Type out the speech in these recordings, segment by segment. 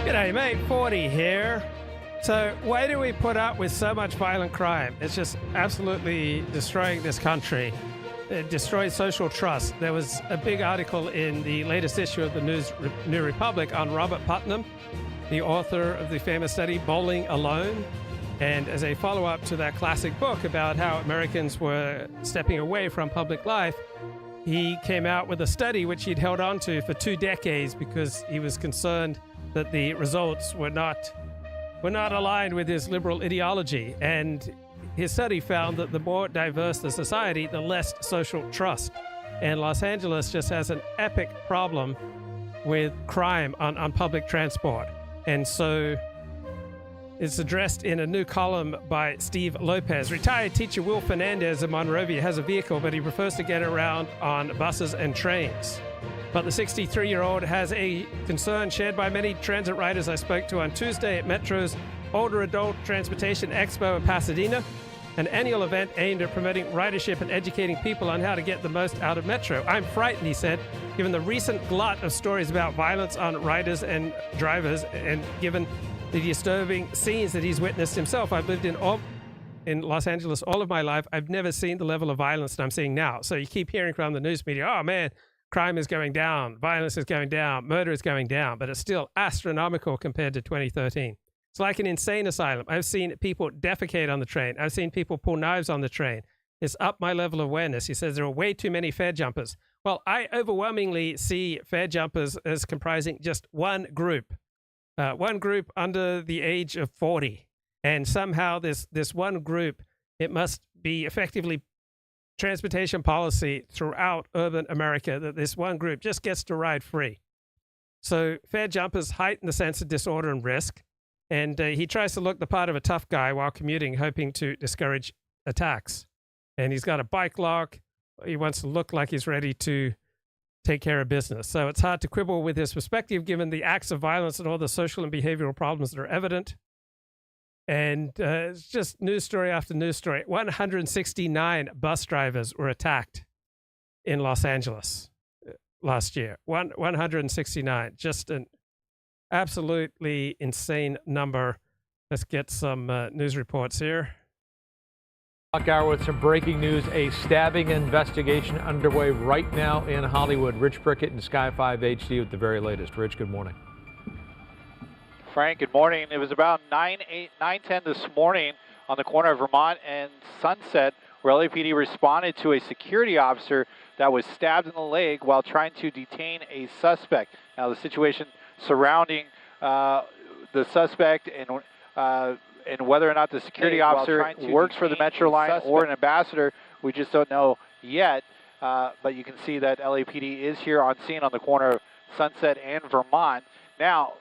G'day, mate. 40 here. So why do we put up with so much violent crime? It's just absolutely destroying this country. It destroys social trust. There was a big article in the latest issue of the New Republic on Robert Putnam, the author of the famous study Bowling Alone. And as a follow-up to that classic book about how Americans were stepping away from public life, he came out with a study which he'd held on to for 2 decades because he was concerned that the results were not aligned with his liberal ideology. And his study found that the more diverse the society, the less social trust. And Los Angeles just has an epic problem with crime on public transport. And so it's addressed in a new column by Steve Lopez. Retired teacher Will Fernandez of Monrovia has a vehicle, but he prefers to get around on buses and trains. But the 63-year-old has a concern shared by many transit riders I spoke to on Tuesday at Metro's Older Adult Transportation Expo in Pasadena, an annual event aimed at promoting ridership and educating people on how to get the most out of Metro. I'm frightened, he said, given the recent glut of stories about violence on riders and drivers, and given the disturbing scenes that he's witnessed himself. I've lived in Los Angeles all of my life. I've never seen the level of violence that I'm seeing now. So you keep hearing from the news media, oh man, crime is going down, violence is going down, murder is going down, but it's still astronomical compared to 2013. It's like an insane asylum. I've seen people defecate on the train. I've seen people pull knives on the train. It's up my level of awareness. He says there are way too many fare jumpers. Well, I overwhelmingly see fare jumpers as comprising just one group under the age of 40. And somehow this one group, it must be effectively transportation policy throughout urban America that this one group just gets to ride free. So fare jumpers heighten the sense of disorder and risk. And he tries to look the part of a tough guy while commuting, hoping to discourage attacks. And he's got a bike lock. He wants to look like he's ready to take care of business. So it's hard to quibble with his perspective, given the acts of violence and all the social and behavioral problems that are evident. And it's just news story after news story. 169 bus drivers were attacked in Los Angeles last year. 169. Just an absolutely insane number. Let's get some news reports here. Hour with some breaking news. A stabbing investigation underway right now in Hollywood. Rich Prickett and Sky 5 HD with the very latest. Rich, good morning. Frank, good morning. It was about 9:10 this morning on the corner of Vermont and Sunset, where LAPD responded to a security officer that was stabbed in the leg while trying to detain a suspect. Now, the situation surrounding the suspect and whether or not the security officer works for the Metro line or an ambassador, we just don't know yet. But you can see that LAPD is here on scene on the corner of Sunset and Vermont. Now,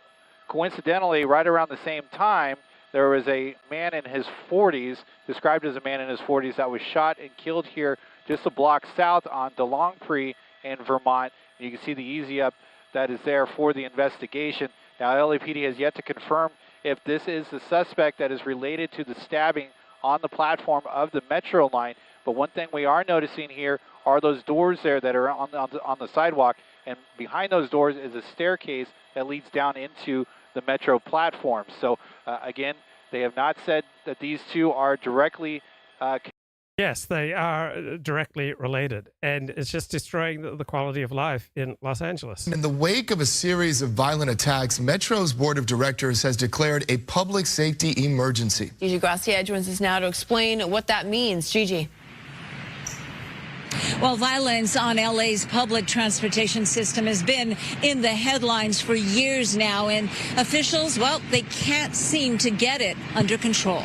coincidentally, right around the same time, there was a man in his 40s, described as a man in his 40s, that was shot and killed here just a block south on DeLongpre in Vermont. And you can see the easy up that is there for the investigation. Now, LAPD has yet to confirm if this is the suspect that is related to the stabbing on the platform of the Metro line. But one thing we are noticing here are those doors there that are on the sidewalk, and behind those doors is a staircase that leads down into the Metro platform. So again, they have not said that these two are directly Yes, they are directly related, and it's just destroying the quality of life in Los Angeles. In the wake of a series of violent attacks, Metro's board of directors has declared a public safety emergency. Gigi Gracia joins us now to explain what that means. Gigi. Well, violence on LA's public transportation system has been in the headlines for years now, and officials, well, they can't seem to get it under control.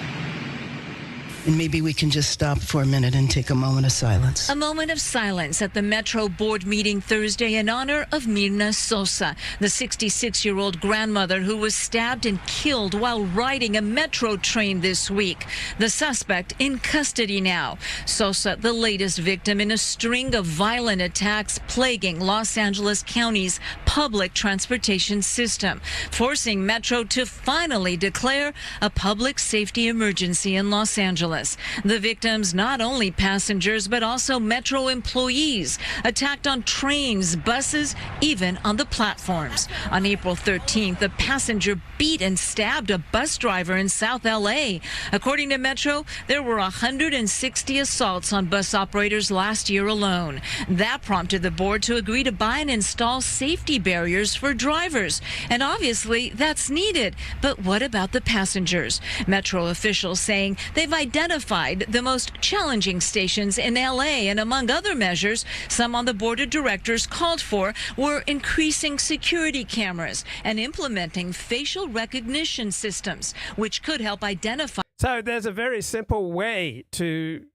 And maybe we can just stop for a minute and take a moment of silence. A moment of silence at the Metro board meeting Thursday in honor of Mirna Sosa, the 66-year-old grandmother who was stabbed and killed while riding a Metro train this week. The suspect in custody now. Sosa, the latest victim in a string of violent attacks plaguing Los Angeles County's public transportation system, forcing Metro to finally declare a public safety emergency in Los Angeles. Angeles. The victims, not only passengers, but also Metro employees, attacked on trains, buses, even on the platforms. On April 13th, a passenger beat and stabbed a bus driver in South LA. According to Metro, there were 160 assaults on bus operators last year alone. That prompted the board to agree to buy and install safety barriers for drivers. And obviously, that's needed. But what about the passengers? Metro officials saying they've identified the most challenging stations in LA, and among other measures, some on the board of directors called for were increasing security cameras and implementing facial recognition systems, which could help identify. So there's a very simple way to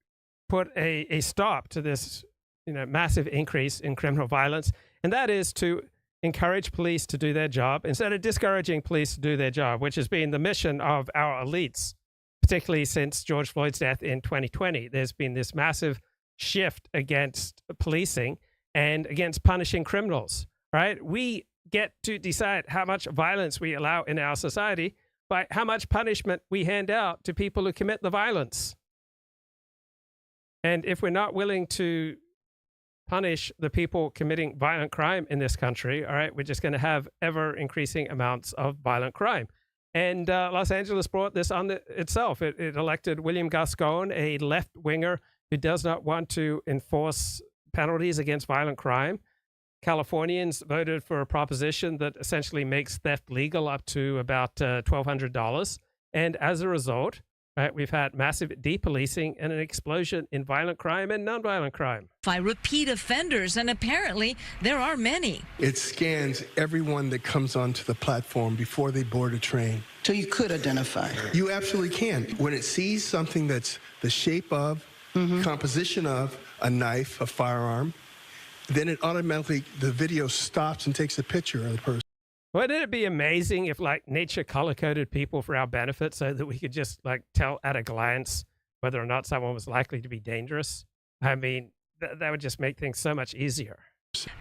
put a stop to this, massive increase in criminal violence, and that is to encourage police to do their job instead of discouraging police to do their job, which has been the mission of our elites, particularly since George Floyd's death in 2020. There's been this massive shift against policing and against punishing criminals, right? We get to decide how much violence we allow in our society by how much punishment we hand out to people who commit the violence. And if we're not willing to punish the people committing violent crime in this country, all right, we're just going to have ever increasing amounts of violent crime. And Los Angeles brought this on itself. It elected William Gascon, a left-winger who does not want to enforce penalties against violent crime. Californians voted for a proposition that essentially makes theft legal up to about $1,200. And as a result, right, we've had massive depolicing and an explosion in violent crime and nonviolent crime. By repeat offenders, and apparently there are many. It scans everyone that comes onto the platform before they board a train. So you could identify. You absolutely can. When it sees something that's the shape of, composition of a knife, a firearm, then it automatically, the video stops and takes a picture of the person. Wouldn't it be amazing if nature color-coded people for our benefit so that we could just tell at a glance whether or not someone was likely to be dangerous? I mean, that would just make things so much easier.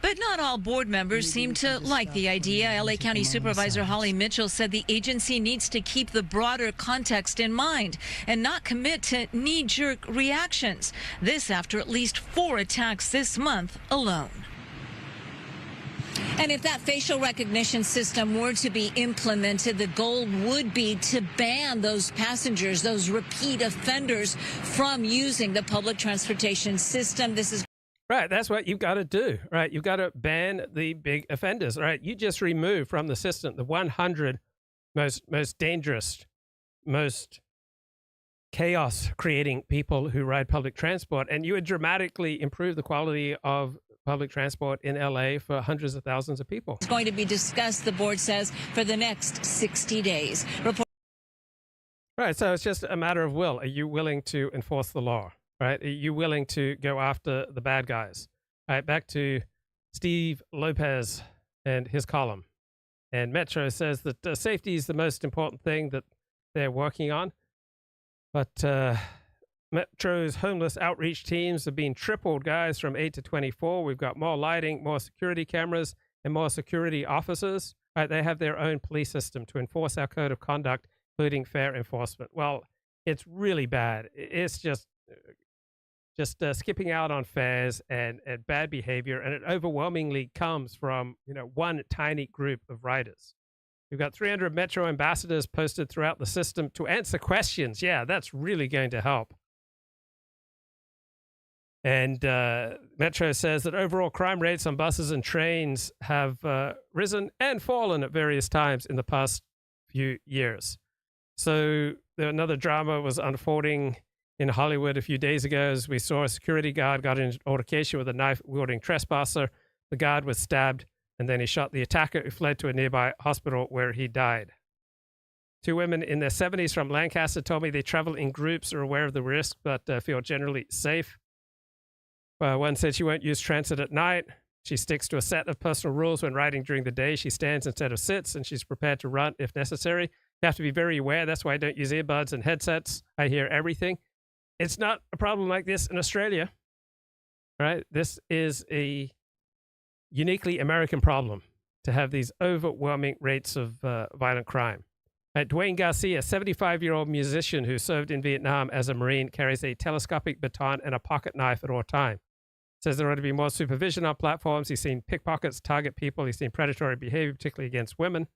But not all board members seem to like the idea. LA County Supervisor Holly Mitchell said the agency needs to keep the broader context in mind and not commit to knee-jerk reactions. This after at least 4 attacks this month alone. And if that facial recognition system were to be implemented, the goal would be to ban those passengers, those repeat offenders, from using the public transportation system. This is right. That's what you've got to do, right? You've got to ban the big offenders, right? You just remove from the system the 100 most dangerous, most chaos-creating people who ride public transport, and you would dramatically improve the quality of public transport in LA for hundreds of thousands of people. It's going to be discussed, the board says, for the next 60 days. Right, so it's just a matter of will. Are you willing to enforce the law, right? Are you willing to go after the bad guys? All right, back to Steve Lopez and his column. And Metro says that safety is the most important thing that they're working on. But Metro's homeless outreach teams have been tripled, guys, from 8 to 24. We've got more lighting, more security cameras, and more security officers. Right, they have their own police system to enforce our code of conduct, including fair enforcement. Well, it's really bad. It's just skipping out on fares and bad behavior, and it overwhelmingly comes from one tiny group of riders. We've got 300 Metro ambassadors posted throughout the system to answer questions. Yeah, that's really going to help. And Metro says that overall crime rates on buses and trains have risen and fallen at various times in the past few years. So another drama was unfolding in Hollywood a few days ago as we saw a security guard got in an altercation with a knife-wielding trespasser. The guard was stabbed, and then he shot the attacker, who fled to a nearby hospital where he died. 2 women in their 70s from Lancaster told me they travel in groups, are aware of the risk, but feel generally safe. One said she won't use transit at night. She sticks to a set of personal rules when riding during the day. She stands instead of sits, and she's prepared to run if necessary. You have to be very aware. That's why I don't use earbuds and headsets. I hear everything. It's not a problem like this in Australia, right? This is a uniquely American problem to have these overwhelming rates of violent crime. Dwayne Garcia, a 75-year-old musician who served in Vietnam as a Marine, carries a telescopic baton and a pocket knife at all times. Says there ought to be more supervision on platforms. He's seen pickpockets target people. He's seen predatory behavior, particularly against women.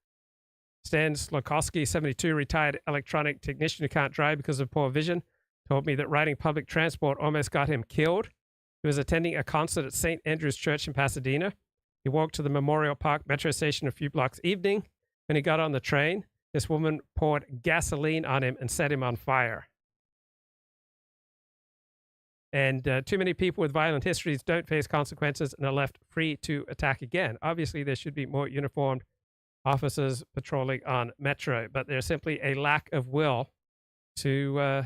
Stan Slokowski, 72, retired electronic technician who can't drive because of poor vision, told me that riding public transport almost got him killed. He was attending a concert at St. Andrew's Church in Pasadena. He walked to the Memorial Park metro station a few blocks evening. When he got on the train, this woman poured gasoline on him and set him on fire. And too many people with violent histories don't face consequences and are left free to attack again. Obviously, there should be more uniformed officers patrolling on Metro, but there's simply a lack of will to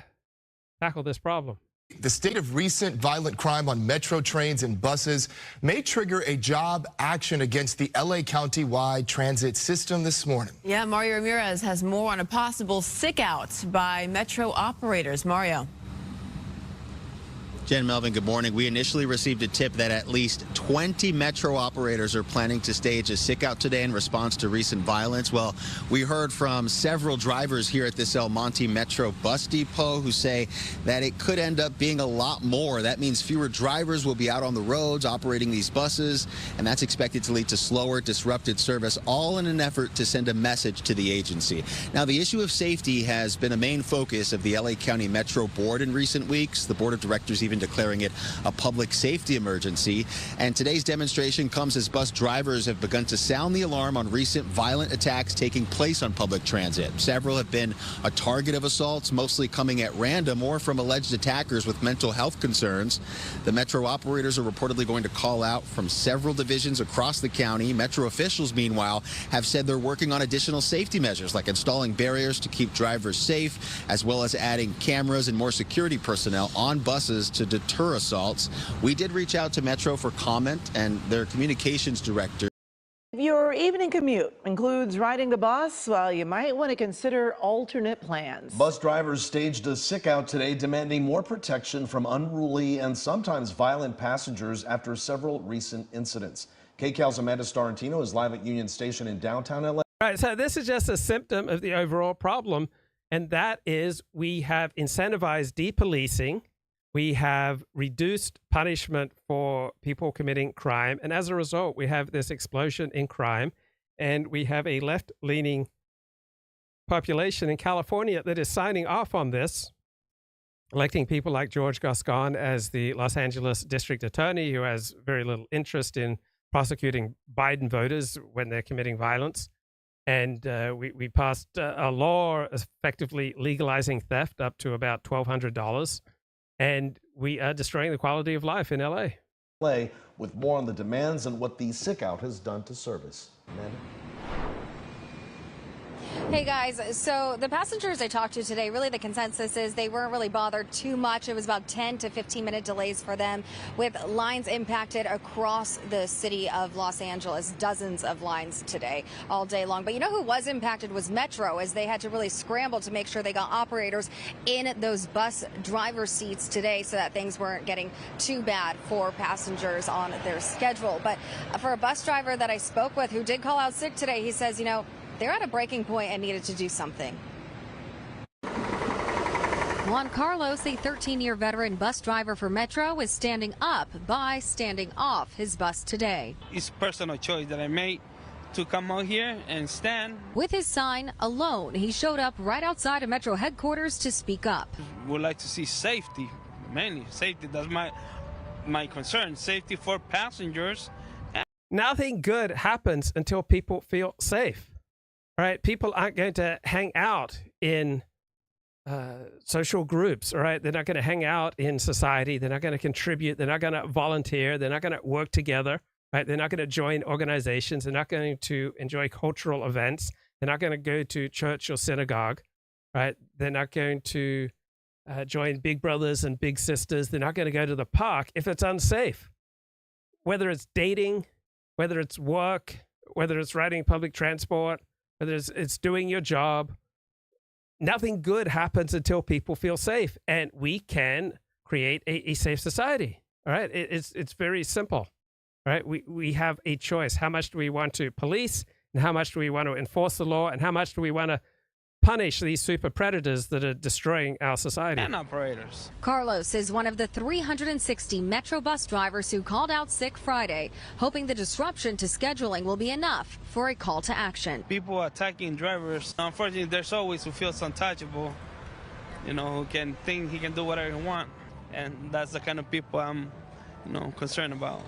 tackle this problem. The state of recent violent crime on Metro trains and buses may trigger a job action against the LA County-wide transit system this morning. Yeah, Mario Ramirez has more on a possible sick-out by Metro operators. Mario. Jen, Melvin, good morning. We initially received a tip that at least 20 Metro operators are planning to stage a sick-out today in response to recent violence. Well, we heard from several drivers here at this El Monte Metro bus depot who say that it could end up being a lot more. That means fewer drivers will be out on the roads operating these buses, and that's expected to lead to slower, disrupted service, all in an effort to send a message to the agency. Now, the issue of safety has been a main focus of the LA County Metro Board in recent weeks. The board of directors even declaring it a public safety emergency. And today's demonstration comes as bus drivers have begun to sound the alarm on recent violent attacks taking place on public transit. Several have been a target of assaults, mostly coming at random or from alleged attackers with mental health concerns. The Metro operators are reportedly going to call out from several divisions across the county. Metro officials, meanwhile, have said they're working on additional safety measures like installing barriers to keep drivers safe, as well as adding cameras and more security personnel on buses to deter assaults. We did reach out to Metro for comment, and their communications director. If your evening commute includes riding the bus, well, you might want to consider alternate plans. Bus drivers staged a sick-out today demanding more protection from unruly and sometimes violent passengers after several recent incidents. KCAL's Amanda Starantino is live at Union Station in downtown LA. Right, so this is just a symptom of the overall problem, and that is we have incentivized depolicing. We have reduced punishment for people committing crime. And as a result, we have this explosion in crime. And we have a left-leaning population in California that is signing off on this, electing people like George Gascon as the Los Angeles district attorney, who has very little interest in prosecuting Biden voters when they're committing violence. And we passed a law effectively legalizing theft up to about $1,200. And we are destroying the quality of life in LA. With more on the demands and what the sick-out has done to service. Amanda? Hey guys, so the passengers I talked to today, really the consensus is they weren't really bothered too much. It was about 10 to 15 minute delays for them, with lines impacted across the city of Los Angeles, dozens of lines today, all day long. But you know who was impacted was Metro, as they had to really scramble to make sure they got operators in those bus driver seats today so that things weren't getting too bad for passengers on their schedule. But for a bus driver that I spoke with who did call out sick today, he says, you know, they're at a breaking point and needed to do something. Juan Carlos, a 13-year veteran bus driver for Metro, is standing up by standing off his bus today. It's personal choice that I made to come out here and stand. With his sign alone, he showed up right outside of Metro headquarters to speak up. We'd like to see safety, mainly safety. That's my concern, safety for passengers. Nothing good happens until people feel safe. All right, people aren't going to hang out in social groups, all right? They're not going to hang out in society. They're not going to contribute. They're not going to volunteer. They're not going to work together, right? They're not going to join organizations. They're not going to enjoy cultural events. They're not going to go to church or synagogue, right? They're not going to join big brothers and big sisters. They're not going to go to the park if it's unsafe. Whether it's dating, whether it's work, whether it's riding public transport, whether it's doing your job, nothing good happens until people feel safe. And we can create a safe society. All right. It's very simple. All right. We have a choice. How much do we want to police, and how much do we want to enforce the law, and how much do we want to punish these super predators that are destroying our society. And operators. Carlos is one of the 360 Metro bus drivers who called out sick Friday, hoping the disruption to scheduling will be enough for a call to action. People attacking drivers. Unfortunately, there's always who feels untouchable, you know, who can think he can do whatever he wants. And that's the kind of people I'm, concerned about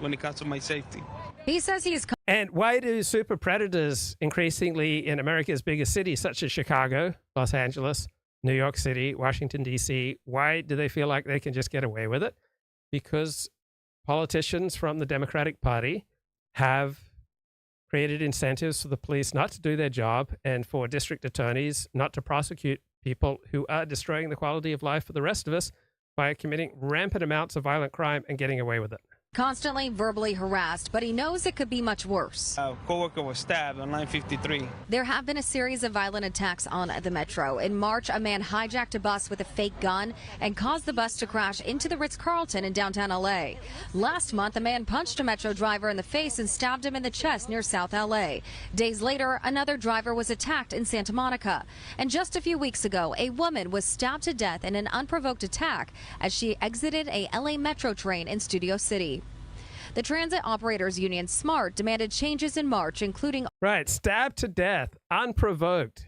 when it comes to my safety. He says he's... And why do super predators increasingly in America's biggest cities, such as Chicago, Los Angeles, New York City, Washington, D.C., why do they feel like they can just get away with it? Because politicians from the Democratic Party have created incentives for the police not to do their job and for district attorneys not to prosecute people who are destroying the quality of life for the rest of us by committing rampant amounts of violent crime and getting away with it. Constantly verbally harassed, but he knows it could be much worse. A coworker was stabbed on line 53. There have been a series of violent attacks on the Metro. In March, a man hijacked a bus with a fake gun and caused the bus to crash into the Ritz-Carlton in downtown LA. Last month, a man punched a Metro driver in the face and stabbed him in the chest near South LA. Days later, another driver was attacked in Santa Monica. And just a few weeks ago, a woman was stabbed to death in an unprovoked attack as she exited a LA Metro train in Studio City. The Transit Operators Union, SMART, demanded changes in March, including... Right, stabbed to death, unprovoked.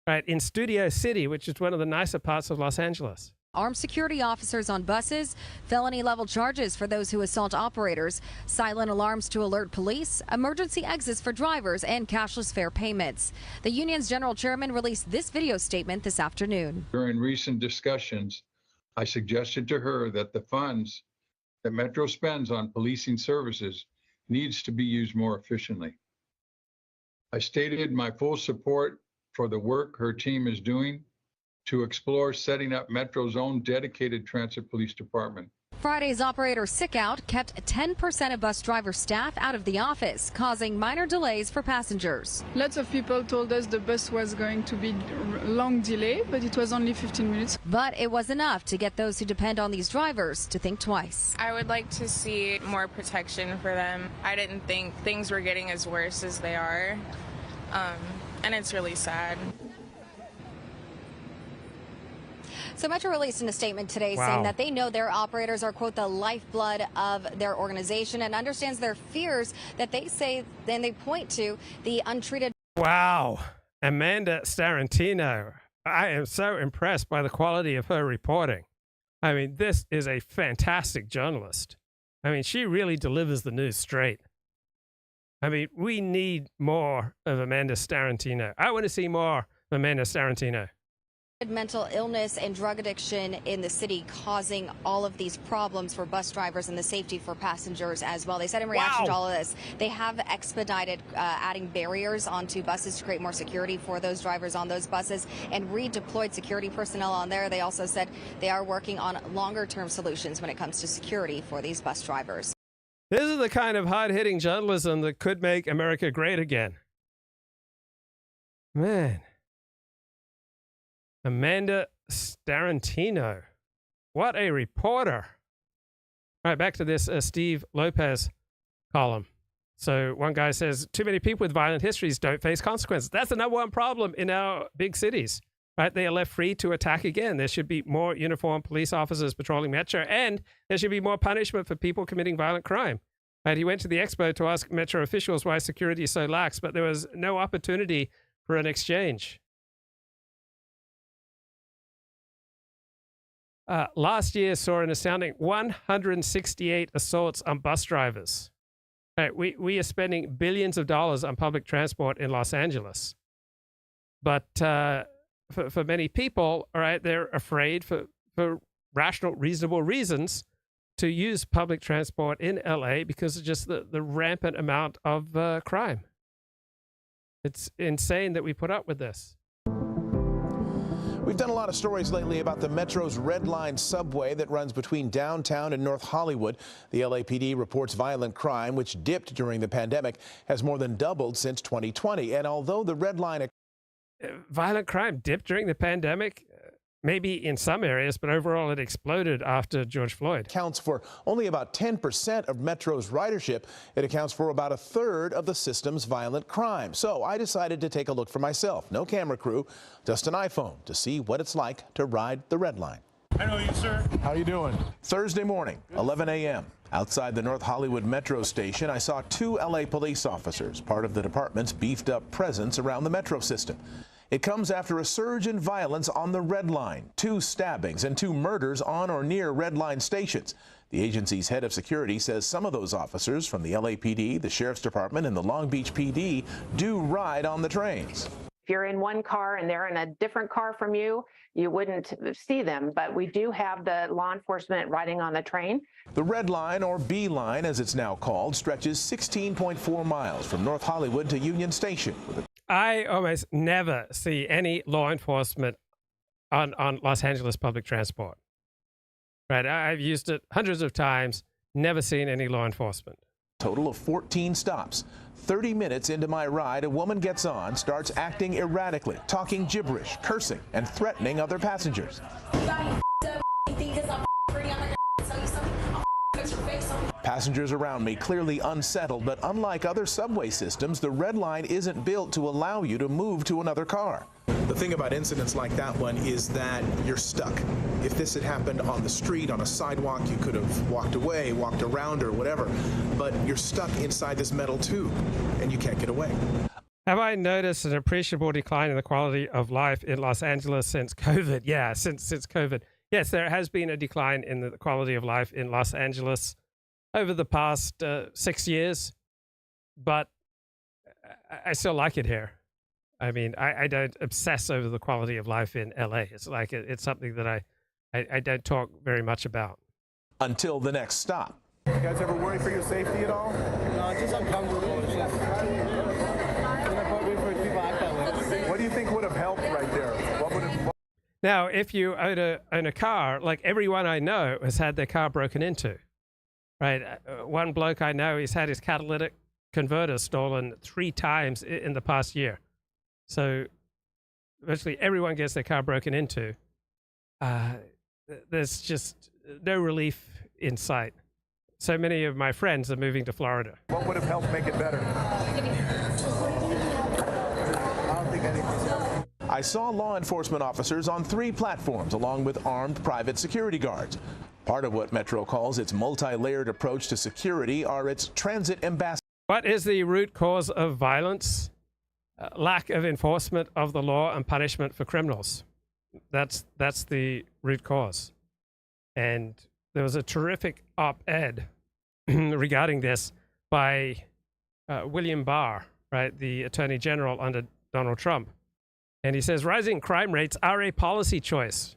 Right, in Studio City, which is one of the nicer parts of Los Angeles. Armed security officers on buses, felony-level charges for those who assault operators, silent alarms to alert police, emergency exits for drivers, and cashless fare payments. The union's general chairman released this video statement this afternoon. During recent discussions, I suggested to her that the funds that Metro spends on policing services needs to be used more efficiently. I stated my full support for the work her team is doing to explore setting up Metro's own dedicated transit police department. Friday's operator sick-out kept 10% of bus driver staff out of the office, causing minor delays for passengers. Lots of people told us the bus was going to be long delay, but it was only 15 minutes. But it was enough to get those who depend on these drivers to think twice. I would like to see more protection for them. I didn't think things were getting as worse as they are, and it's really sad. So Metro released in a statement today saying that they know their operators are, quote, the lifeblood of their organization and understands their fears that they say, then they point to the untreated. Wow. Amanda Starantino. I am so impressed by the quality of her reporting. I mean, this is a fantastic journalist. I mean, she really delivers the news straight. I mean, we need more of Amanda Starantino. I want to see more of Amanda Starantino. Mental illness and drug addiction in the city causing all of these problems for bus drivers and the safety for passengers as well. They said in reaction to all of this, they have expedited adding barriers onto buses to create more security for those drivers on those buses and redeployed security personnel on there. They also said they are working on longer-term solutions when it comes to security for these bus drivers. This is the kind of hard-hitting journalism that could make America great again. Man. Amanda Starantino. What a reporter. All right, back to this Steve Lopez column. So one guy says, too many people with violent histories don't face consequences. That's the number one problem in our big cities. Right? They are left free to attack again. There should be more uniformed police officers patrolling Metro, and there should be more punishment for people committing violent crime. Right? He went to the expo to ask Metro officials why security is so lax, but there was no opportunity for an exchange. Last year saw an astounding 168 assaults on bus drivers. Right, we are spending billions of dollars on public transport in Los Angeles. But for many people, all right, they're afraid for rational, reasonable reasons to use public transport in LA because of just the rampant amount of crime. It's insane that we put up with this. We've done a lot of stories lately about the Metro's Red Line subway that runs between downtown and North Hollywood. The LAPD reports violent crime, which dipped during the pandemic, has more than doubled since 2020. And although the Red Line... Violent crime dipped during the pandemic? maybe in some areas, but overall it exploded after George Floyd. Accounts for only about 10% of Metro's ridership. It accounts for about a third of the system's violent crime. So I decided to take a look for myself. No camera crew, just an iPhone to see what it's like to ride the red line. I know you, sir. How you doing? Thursday morning, 11 a.m. Outside the North Hollywood Metro station, I saw 2 LA police officers, part of the department's beefed up presence around the Metro system. It comes after a surge in violence on the Red Line, 2 stabbings and 2 murders on or near Red Line stations. The agency's head of security says some of those officers from the LAPD, the Sheriff's Department, and the Long Beach PD do ride on the trains. If you're in one car and they're in a different car from you, you wouldn't see them, but we do have the law enforcement riding on the train. The Red Line, or B Line as it's now called, stretches 16.4 miles from North Hollywood to Union Station. I almost never see any law enforcement on Los Angeles public transport. Right, I've used it hundreds of times, never seen any law enforcement. Total of 14 stops. 30 minutes into my ride, a woman gets on, starts acting erratically, talking gibberish, cursing, and threatening other passengers. Passengers around me clearly unsettled, but unlike other subway systems, the Red Line isn't built to allow you to move to another car. The thing about incidents like that one is that you're stuck. If this had happened on the street, on a sidewalk, you could have walked away, walked around or whatever, but you're stuck inside this metal tube and you can't get away. Have I noticed an appreciable decline in the quality of life in Los Angeles since COVID? Yeah, since COVID. Yes, there has been a decline in the quality of life in Los Angeles over the past 6 years, but I still like it here. I mean, I don't obsess over the quality of life in LA. It's like it's something that I don't talk very much about. Until the next stop. You guys ever worry for your safety at all? No, it's just uncomfortable. It's just inappropriate for people to act that way. What do you think would have helped right there? What would have? Now, if you own a car, like everyone I know has had their car broken into, right? One bloke I know, he's had his catalytic converter stolen 3 times in the past year. So virtually everyone gets their car broken into. There's just no relief in sight. So many of my friends are moving to Florida. What would have helped make it better? I don't think anything. I saw law enforcement officers on 3 platforms along with armed private security guards. Part of what Metro calls its multi-layered approach to security are its transit ambassadors. What is the root cause of violence? Lack of enforcement of the law and punishment for criminals. That's the root cause. And there was a terrific op-ed regarding this by William Barr, right, the Attorney General under Donald Trump. And he says, rising crime rates are a policy choice.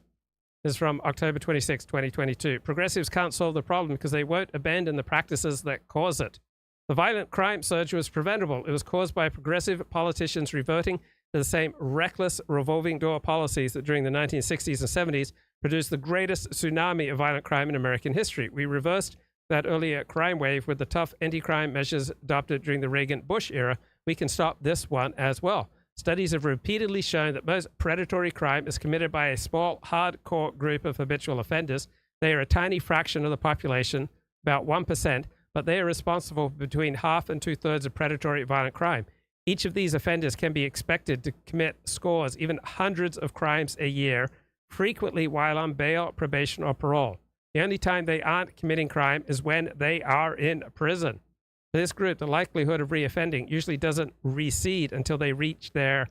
This is from October 26, 2022. Progressives can't solve the problem because they won't abandon the practices that cause it. The violent crime surge was preventable. It was caused by progressive politicians reverting to the same reckless revolving door policies that during the 1960s and 70s produced the greatest tsunami of violent crime in American history. We reversed that earlier crime wave with the tough anti-crime measures adopted during the Reagan-Bush era. We can stop this one as well. Studies have repeatedly shown that most predatory crime is committed by a small, hardcore group of habitual offenders. They are a tiny fraction of the population, about 1%, but they are responsible for between half and 2/3 of predatory violent crime. Each of these offenders can be expected to commit scores, even hundreds of crimes a year, frequently while on bail, probation, or parole. The only time they aren't committing crime is when they are in prison. For this group, the likelihood of reoffending usually doesn't recede until they reach their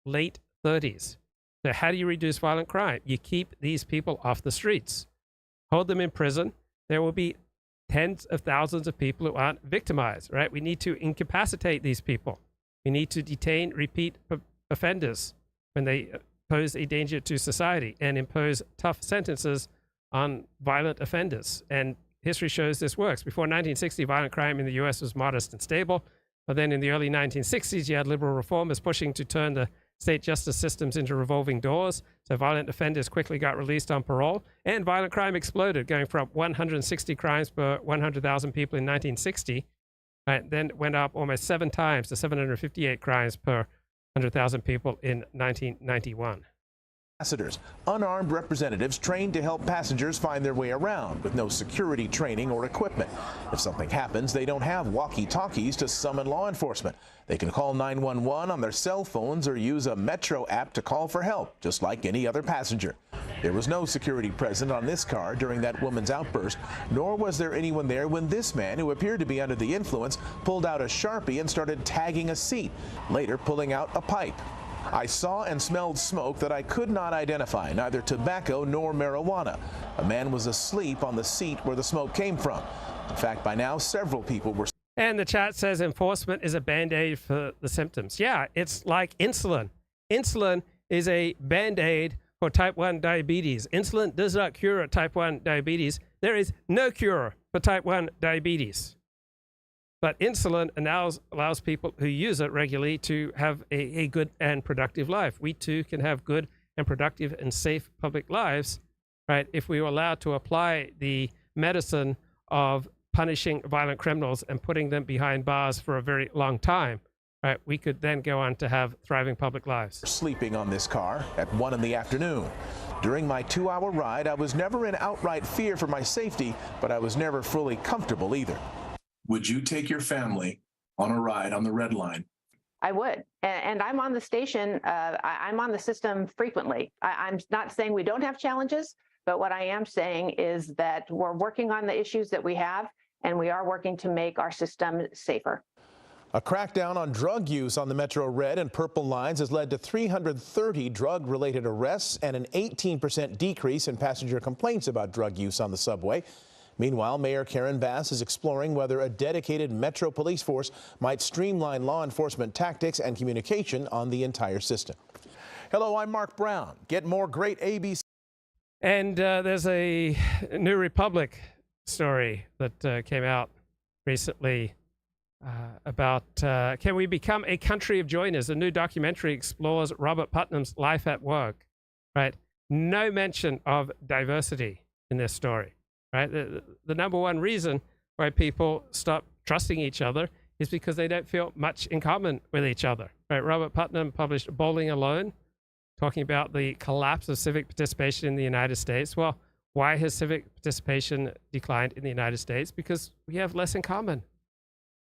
late 30s. So how do you reduce violent crime? You keep these people off the streets. Hold them in prison. There will be tens of thousands of people who aren't victimized, right? We need to incapacitate these people. We need to detain repeat offenders when they pose a danger to society and impose tough sentences on violent offenders. And history shows this works. Before 1960, violent crime in the U.S. was modest and stable. But then in the early 1960s, you had liberal reformers pushing to turn the state justice systems into revolving doors. So violent offenders quickly got released on parole, and violent crime exploded, going from 160 crimes per 100,000 people in 1960, right, then went up almost 7 times to 758 crimes per 100,000 people in 1991. ambassadors, unarmed representatives trained to help passengers find their way around with no security training or equipment. If something happens, they don't have walkie-talkies to summon law enforcement. They can call 911 on their cell phones or use a Metro app to call for help, just like any other passenger. There was no security present on this car during that woman's outburst, nor was there anyone there when this man, who appeared to be under the influence, pulled out a Sharpie and started tagging a seat, later pulling out a pipe. I saw and smelled smoke that I could not identify, neither tobacco nor marijuana. A man was asleep on the seat where the smoke came from. In fact, by now, several people were. And the chat says enforcement is a Band-Aid for the symptoms. Yeah, it's like insulin. Insulin is a Band-Aid for type 1 diabetes. Insulin does not cure type 1 diabetes. There is no cure for type 1 diabetes. But insulin allows people who use it regularly to have a good and productive life. We too can have good and productive and safe public lives, right, if we were allowed to apply the medicine of punishing violent criminals and putting them behind bars for a very long time. Right, we could then go on to have thriving public lives. Sleeping on this car at 1 in the afternoon. During my 2-hour ride, I was never in outright fear for my safety, but I was never fully comfortable either. Would you take your family on a ride on the Red Line? I would. And I'm on the station. I'm on the system frequently. I'm not saying we don't have challenges, but what I am saying is that we're working on the issues that we have, and we are working to make our system safer. A crackdown on drug use on the Metro Red and Purple lines has led to 330 drug-related arrests and an 18% decrease in passenger complaints about drug use on the subway. Meanwhile, Mayor Karen Bass is exploring whether a dedicated Metro police force might streamline law enforcement tactics and communication on the entire system. Hello, I'm Mark Brown. Get more great ABC. And there's a New Republic story that came out recently about can we become a country of joiners? A new documentary explores Robert Putnam's life at work. Right? No mention of diversity in this story. Right? The number one reason why people stop trusting each other is because they don't feel much in common with each other. Right? Robert Putnam published Bowling Alone, talking about the collapse of civic participation in the United States. Well, why has civic participation declined in the United States? Because we have less in common.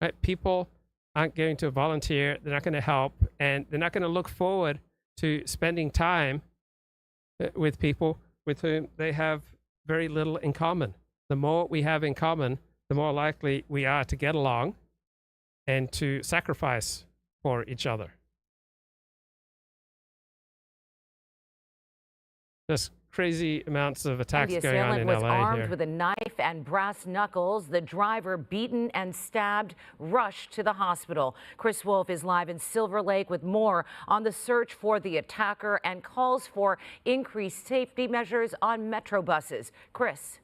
Right? People aren't going to volunteer, they're not going to help, and they're not going to look forward to spending time with people with whom they have very little in common. The more we have in common, the more likely we are to get along and to sacrifice for each other. Just crazy amounts of attacks going on in LA here. The assailant was armed with a knife and brass knuckles. The driver, beaten and stabbed, rushed to the hospital. Chris Wolf is live in Silver Lake with more on the search for the attacker and calls for increased safety measures on Metro buses. Chris.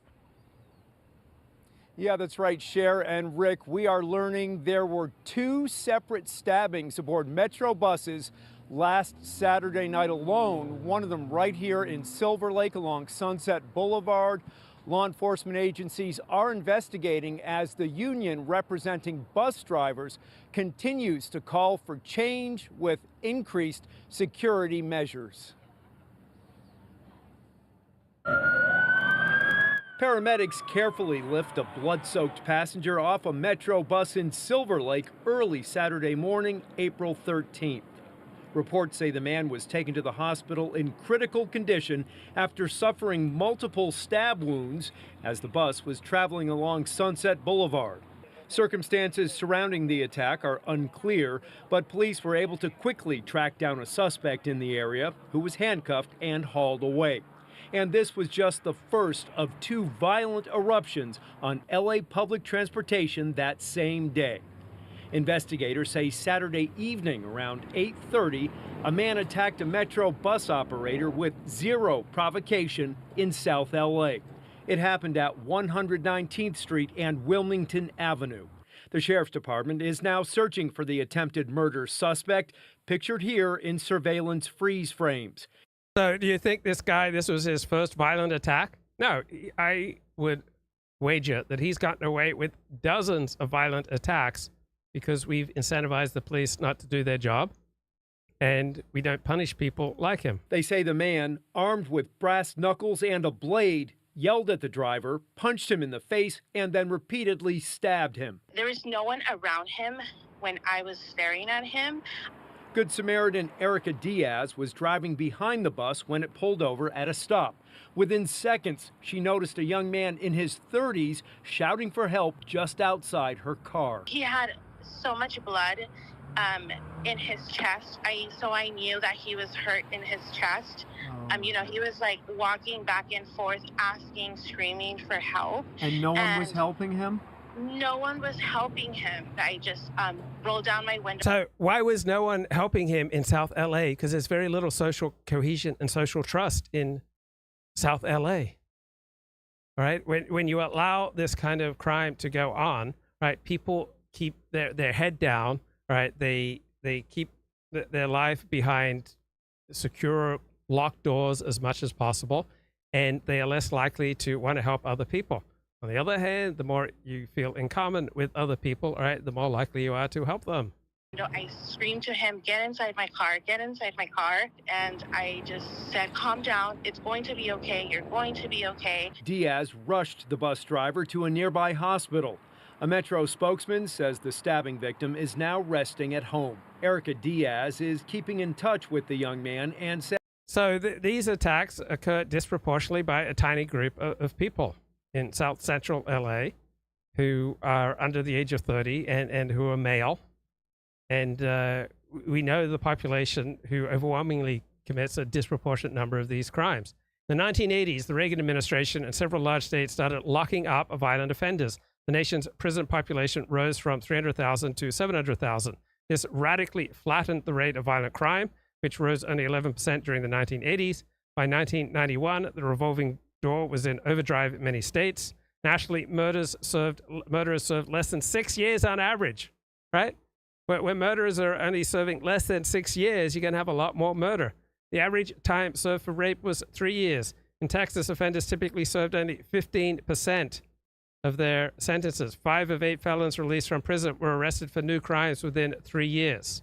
Yeah, that's right, Cher and Rick. We are learning there were 2 separate stabbings aboard Metro buses last Saturday night alone, one of them right here in Silver Lake along Sunset Boulevard. Law enforcement agencies are investigating as the union representing bus drivers continues to call for change with increased security measures. Paramedics carefully lift a blood-soaked passenger off a Metro bus in Silver Lake early Saturday morning, April 13th. Reports say the man was taken to the hospital in critical condition after suffering multiple stab wounds as the bus was traveling along Sunset Boulevard. Circumstances surrounding the attack are unclear, but police were able to quickly track down a suspect in the area who was handcuffed and hauled away. And this was just the first of 2 violent eruptions on LA public transportation that same day. Investigators say Saturday evening around 8:30, a man attacked a Metro bus operator with 0 provocation in South LA. It happened at 119th Street and Wilmington Avenue. The sheriff's department is now searching for the attempted murder suspect, pictured here in surveillance freeze frames. So do you think this was his first violent attack? No, I would wager that he's gotten away with dozens of violent attacks because we've incentivized the police not to do their job. and we don't punish people like him. They say the man, armed with brass knuckles and a blade, yelled at the driver, punched him in the face, and then repeatedly stabbed him. There was no one around him when I was staring at him. Good Samaritan Erica Diaz was driving behind the bus when it pulled over at a stop. Within seconds, she noticed a young man in his 30s shouting for help just outside her car. He had so much blood in his chest. So I knew that he was hurt in his chest. You know, he was like walking back and forth, asking, screaming for help. And no one was helping him? No one was helping him. I just rolled down my window. So why was no one helping him in South LA? Because there's very little social cohesion and social trust in South LA. All right. When you allow this kind of crime to go on, right, people keep their head down, right? They keep their life behind secure locked doors as much as possible, and they are less likely to want to help other people. On the other hand, the more you feel in common with other people, all right, the more likely you are to help them. I screamed to him, get inside my car, get inside my car. And I just said, calm down. It's going to be okay. You're going to be okay. Diaz rushed the bus driver to a nearby hospital. A Metro spokesman says the stabbing victim is now resting at home. Erica Diaz is keeping in touch with the young man and said, so these attacks occur disproportionately by a tiny group of people in South Central LA who are under the age of 30 and who are male. And we know the population who overwhelmingly commits a disproportionate number of these crimes. In the 1980s, the Reagan administration and several large states started locking up violent offenders. The nation's prison population rose from 300,000 to 700,000. This radically flattened the rate of violent crime, which rose only 11% during the 1980s. By 1991, the revolving door was in overdrive in many states. Nationally, murderers served less than 6 years on average, right? When murderers are only serving less than 6 years, you're going to have a lot more murder. The average time served for rape was 3 years. In Texas, offenders typically served only 15% of their sentences. 5 of 8 felons released from prison were arrested for new crimes within 3 years.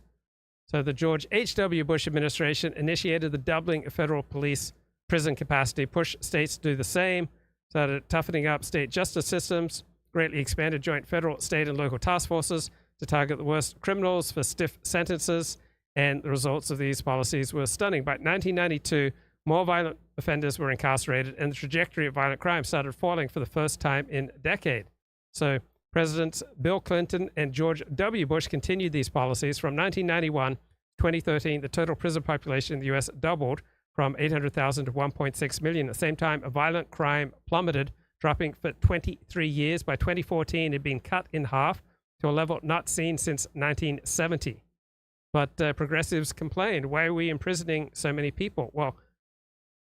So the George H.W. Bush administration initiated the doubling of federal police prison capacity, pushed states to do the same, started toughening up state justice systems, greatly expanded joint federal, state, and local task forces to target the worst criminals for stiff sentences, and the results of these policies were stunning. By 1992, more violent offenders were incarcerated, and the trajectory of violent crime started falling for the first time in a decade. So Presidents Bill Clinton and George W. Bush continued these policies. From 1991 to 2013, the total prison population in the U.S. doubled from 800,000 to 1.6 million. At the same time, violent crime plummeted, dropping for 23 years. By 2014, it had been cut in half to a level not seen since 1970. But progressives complained, why are we imprisoning so many people? Well,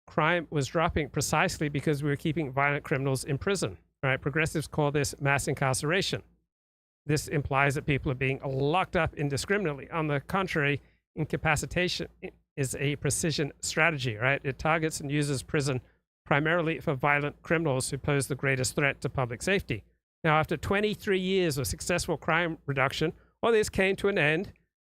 crime was dropping precisely because we were keeping violent criminals in prison. Right? Progressives call this mass incarceration. This implies that people are being locked up indiscriminately. On the contrary, incapacitation is a precision strategy, right? It targets and uses prison primarily for violent criminals who pose the greatest threat to public safety. Now, after 23 years of successful crime reduction, all this came to an end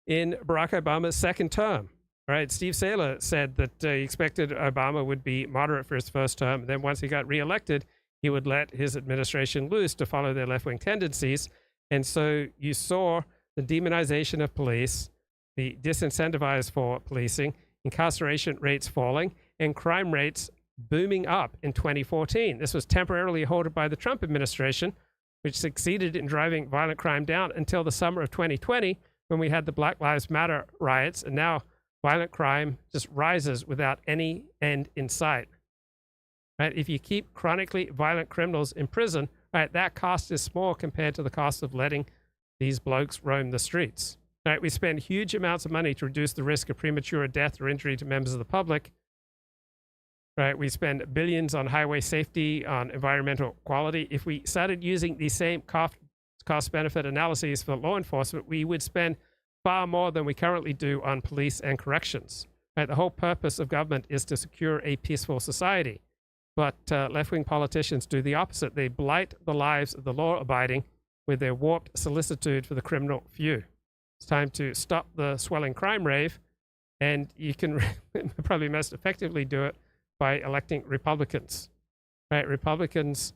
in Barack Obama's second term. Right? Steve Saylor said that he expected Obama would be moderate for his first term, and then once he got reelected, he would let his administration loose to follow their left-wing tendencies. And so you saw the demonization of police, the disincentivized for policing, incarceration rates falling, and crime rates booming up in 2014. This was temporarily halted by the Trump administration, which succeeded in driving violent crime down until the summer of 2020, when we had the Black Lives Matter riots, and now violent crime just rises without any end in sight. Right? If you keep chronically violent criminals in prison, right, that cost is small compared to the cost of letting these blokes roam the streets. Right? We spend huge amounts of money to reduce the risk of premature death or injury to members of the public. Right? We spend billions on highway safety, on environmental quality. If we started using these same cost-benefit analyses for law enforcement, we would spend far more than we currently do on police and corrections. Right? The whole purpose of government is to secure a peaceful society. But left-wing politicians do the opposite. They blight the lives of the law-abiding with their warped solicitude for the criminal few. It's time to stop the swelling crime rave And you can probably most effectively do it by electing Republicans. Right? Republicans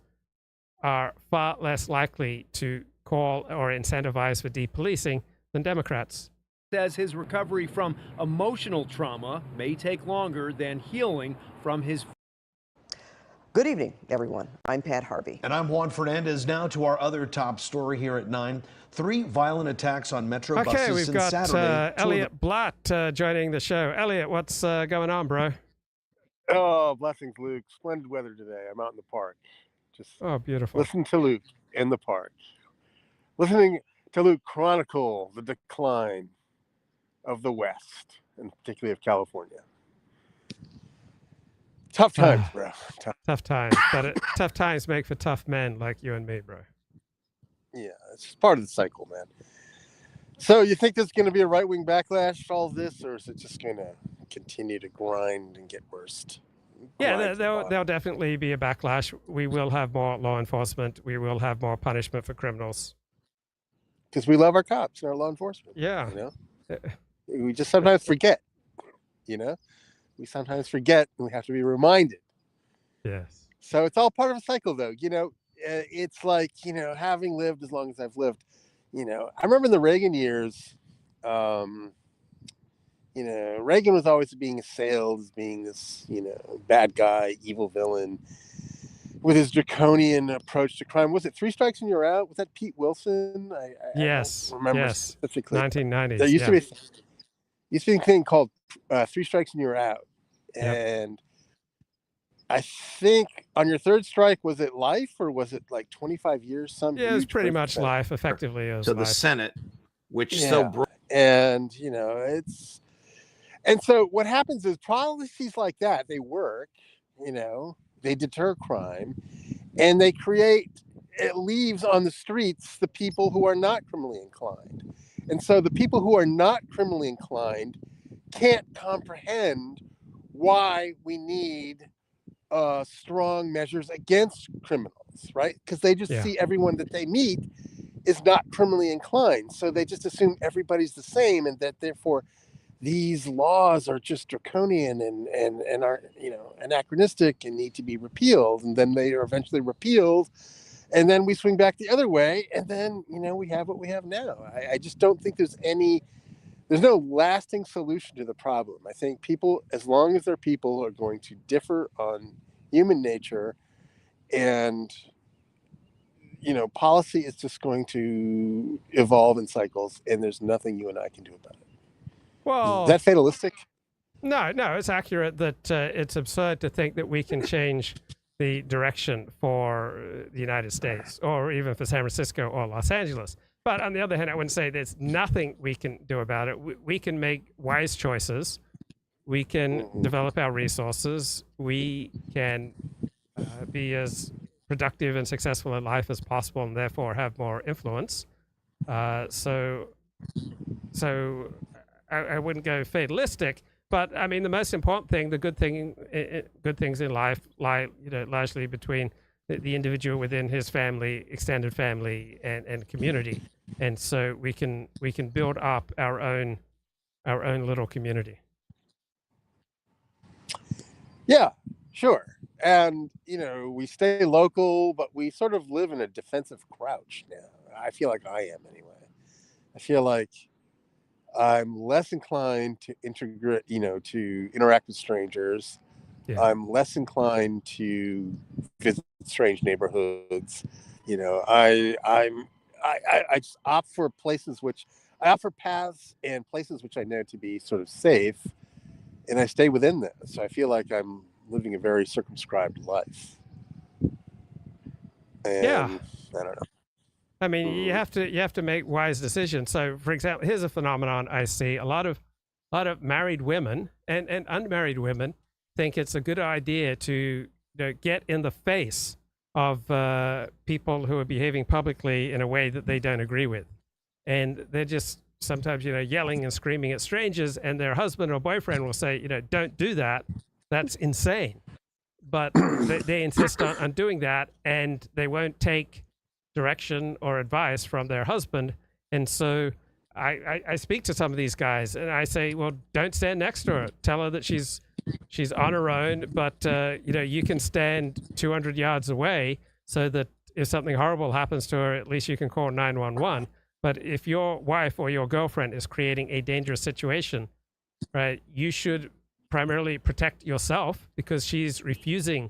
are far less likely to call or incentivize for depolicing than Democrats. Says his recovery from emotional trauma may take longer than healing from his. Good evening, everyone. I'm Pat Harvey. And I'm Juan Fernandez. Now to our other top story here at 9. 3 violent attacks on Metro buses Okay, we've since got Saturday. Elliott Blatt joining the show. Elliott, what's going on, bro? Oh, blessings, Luke. Splendid weather today. I'm out in the park. Just beautiful. Listen to Luke in the park. Listening to Luke chronicle the decline of the West, and particularly of California. Tough times, bro. Tough times. But tough times make for tough men like you and me, bro. Yeah, it's just part of the cycle, man. So you think there's going to be a right-wing backlash to all of this, or is it just going to continue to grind and get worse? Yeah, there'll definitely be a backlash. We will have more law enforcement. We will have more punishment for criminals. Because we love our cops and our law enforcement. Yeah. You know? We just sometimes forget, you know? We sometimes forget, and we have to be reminded. Yes. So it's all part of a cycle, though. You know, it's like, you know, having lived as long as I've lived, you know, I remember in the Reagan years, you know, Reagan was always being assailed as being this, you know, bad guy, evil villain with his draconian approach to crime. Was it 3 strikes and you're out? Was that Pete Wilson? Yes. I don't remember yes. specifically. 1990s. There used to be a thing called 3 strikes and you're out. And I think on your 3rd strike, was it life or was it like 25 years? Yeah, it was pretty much life, effectively. It was to the life. Senate, which and you know, it's, and so what happens is policies like that, they work, you know, they deter crime, and they create, it leaves on the streets the people who are not criminally inclined. And so the people who are not criminally inclined can't comprehend why we need strong measures against criminals, right? Because they just see everyone that they meet is not criminally inclined. So they just assume everybody's the same, and that therefore these laws are just draconian and are, you know, anachronistic and need to be repealed. And then they are eventually repealed. And then we swing back the other way. And then, you know, we have what we have now. I just don't think there's no lasting solution to the problem. I think people, as long as they're people, are going to differ on human nature, and, you know, policy is just going to evolve in cycles, and there's nothing you and I can do about it. Well, is that fatalistic? No, it's accurate that it's absurd to think that we can change the direction for the United States, or even for San Francisco or Los Angeles. But on the other hand, I wouldn't say there's nothing we can do about it. We can make wise choices. We can develop our resources. We can be as productive and successful in life as possible, and therefore have more influence. So I wouldn't go fatalistic. But I mean, the most important thing, the good things in life lie, you know, largely between the individual within his family, extended family, and community. And so we can build up our own little community. Yeah, sure. And, you know, we stay local, but we sort of live in a defensive crouch now. I feel like I am anyway. I feel like I'm less inclined to integrate, you know, to interact with strangers. Yeah. I'm less inclined to visit strange neighborhoods. You know, I just opt for places I opt for paths and places which I know to be sort of safe, and I stay within them. So I feel like I'm living a very circumscribed life. And I don't know. I mean, you have to make wise decisions. So, for example, here's a phenomenon I see: a lot of married women and unmarried women think it's a good idea to, you know, get in the face of people who are behaving publicly in a way that they don't agree with, and they're just sometimes, you know, yelling and screaming at strangers, and their husband or boyfriend will say, you know, don't do that. That's insane. But they insist on doing that, and they won't take direction or advice from their husband. And so I speak to some of these guys and I say, well, don't stand next to her. Tell her that she's on her own, but you can stand 200 yards away so that if something horrible happens to her, at least you can call 911. But if your wife or your girlfriend is creating a dangerous situation, right, you should primarily protect yourself because she's refusing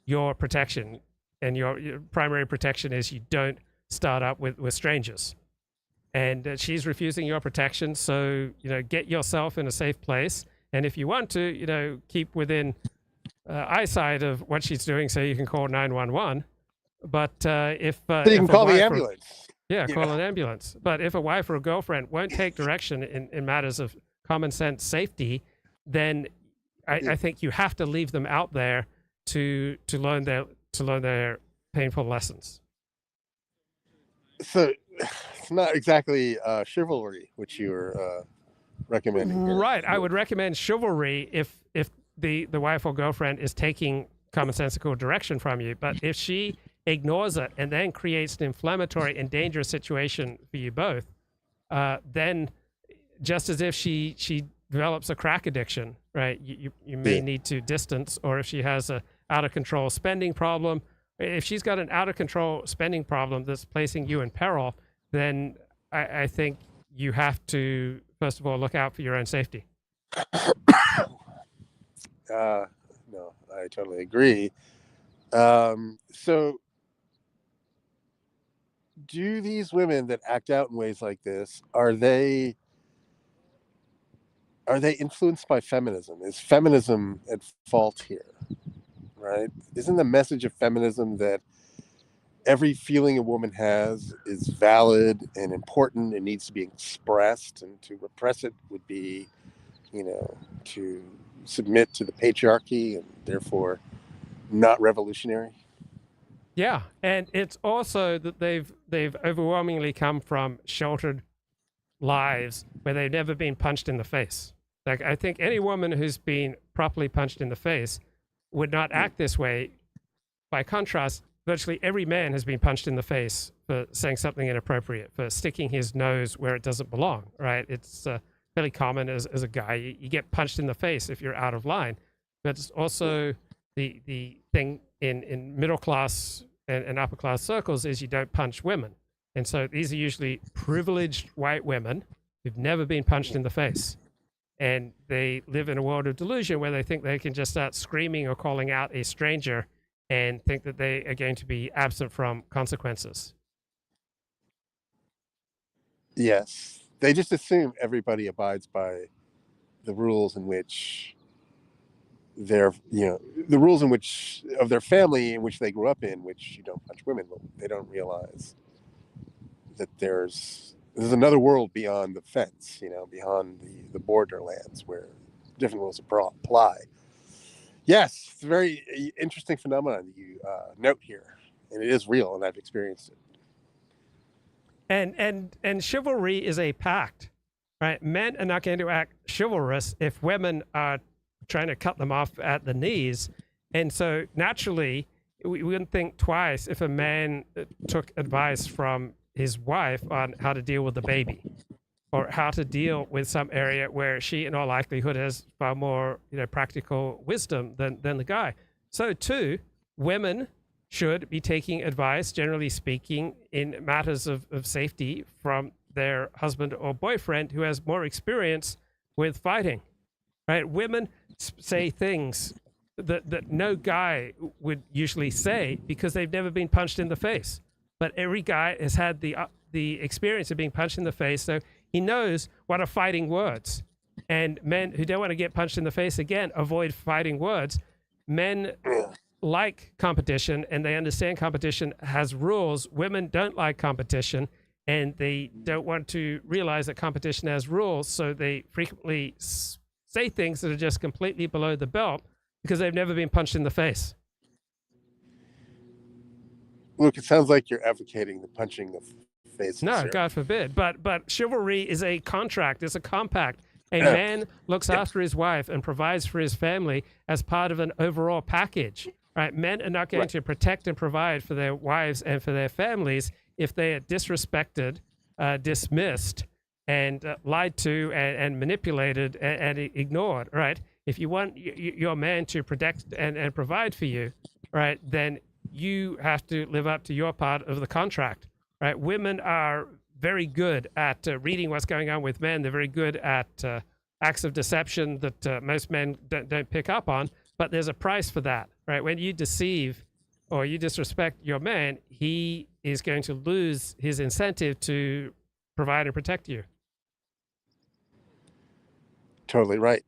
your protection. And your primary protection is you don't start up with strangers. And she's refusing your protection. So, get yourself in a safe place. And if you want to, keep within eyesight of what she's doing so you can call 911. But if so you can call the ambulance. Call an ambulance. But if a wife or a girlfriend won't take direction in matters of common sense safety, then I think you have to leave them out there to learn their painful lessons. So it's not exactly chivalry, which you were recommending here. Right. I would recommend chivalry if the wife or girlfriend is taking commonsensical direction from you. But if she ignores it and then creates an inflammatory and dangerous situation for you both, then just as if she develops a crack addiction, right? You may need to distance, or if she has a out of control spending problem, if she's got an out of control spending problem that's placing you in peril, then I think you have to, first of all, look out for your own safety. No, I totally agree. So do these women that act out in ways like this, are they influenced by feminism? Is feminism at fault here? Right? Isn't the message of feminism that every feeling a woman has is valid and important and needs to be expressed, and to repress it would be, to submit to the patriarchy and therefore not revolutionary? Yeah, and it's also that they've overwhelmingly come from sheltered lives where they've never been punched in the face. Like, I think any woman who's been properly punched in the face would not act this way. By contrast, virtually every man has been punched in the face for saying something inappropriate, for sticking his nose where it doesn't belong, right? It's fairly common as a guy. You get punched in the face if you're out of line. But it's also the thing in middle class and upper class circles is you don't punch women. And so these are usually privileged white women who've never been punched in the face. And they live in a world of delusion where they think they can just start screaming or calling out a stranger and think that they are going to be absent from consequences. Yes. They just assume everybody abides by the rules in which the rules in which of their family in which they grew up in, which you don't punch women. They don't realize that there's another world beyond the fence, beyond the borderlands where different rules apply. Yes, it's a very interesting phenomenon that you note here, and it is real, and I've experienced it. And chivalry is a pact, right? Men are not going to act chivalrous if women are trying to cut them off at the knees. And so naturally, we wouldn't think twice if a man took advice from his wife on how to deal with the baby, or how to deal with some area where she in all likelihood has far more practical wisdom than the guy. So too, women should be taking advice, generally speaking, in matters of safety from their husband or boyfriend who has more experience with fighting, right? Women say things that no guy would usually say because they've never been punched in the face. But every guy has had the experience of being punched in the face, so he knows what are fighting words. And men who don't want to get punched in the face again avoid fighting words. Men like competition, and they understand competition has rules. Women don't like competition, and they don't want to realize that competition has rules, so they frequently say things that are just completely below the belt because they've never been punched in the face. Luke, it sounds like you're advocating the punching the face. No, God forbid. But chivalry is a contract. It's a compact. A man looks after his wife and provides for his family as part of an overall package. Right? Men are not going to protect and provide for their wives and for their families if they are disrespected, dismissed, and lied to and manipulated and ignored, right? If you want your man to protect and provide for you, right, then you have to live up to your part of the contract, right? Women are very good at reading what's going on with men. They're very good at acts of deception that most men don't pick up on, but there's a price for that, right? When you deceive or you disrespect your man, he is going to lose his incentive to provide and protect you. Totally right.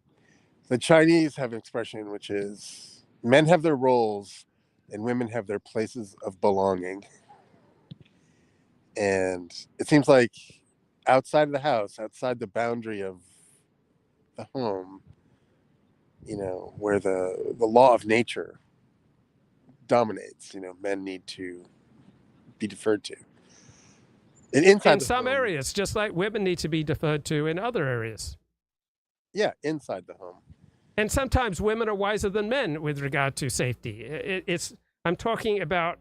The Chinese have an expression which is men have their roles and women have their places of belonging. And it seems like outside of the house, outside the boundary of the home, where the law of nature dominates, men need to be deferred to. And inside in the some home, areas, just like women need to be deferred to in other areas. Yeah, inside the home. And sometimes women are wiser than men with regard to safety. I'm talking about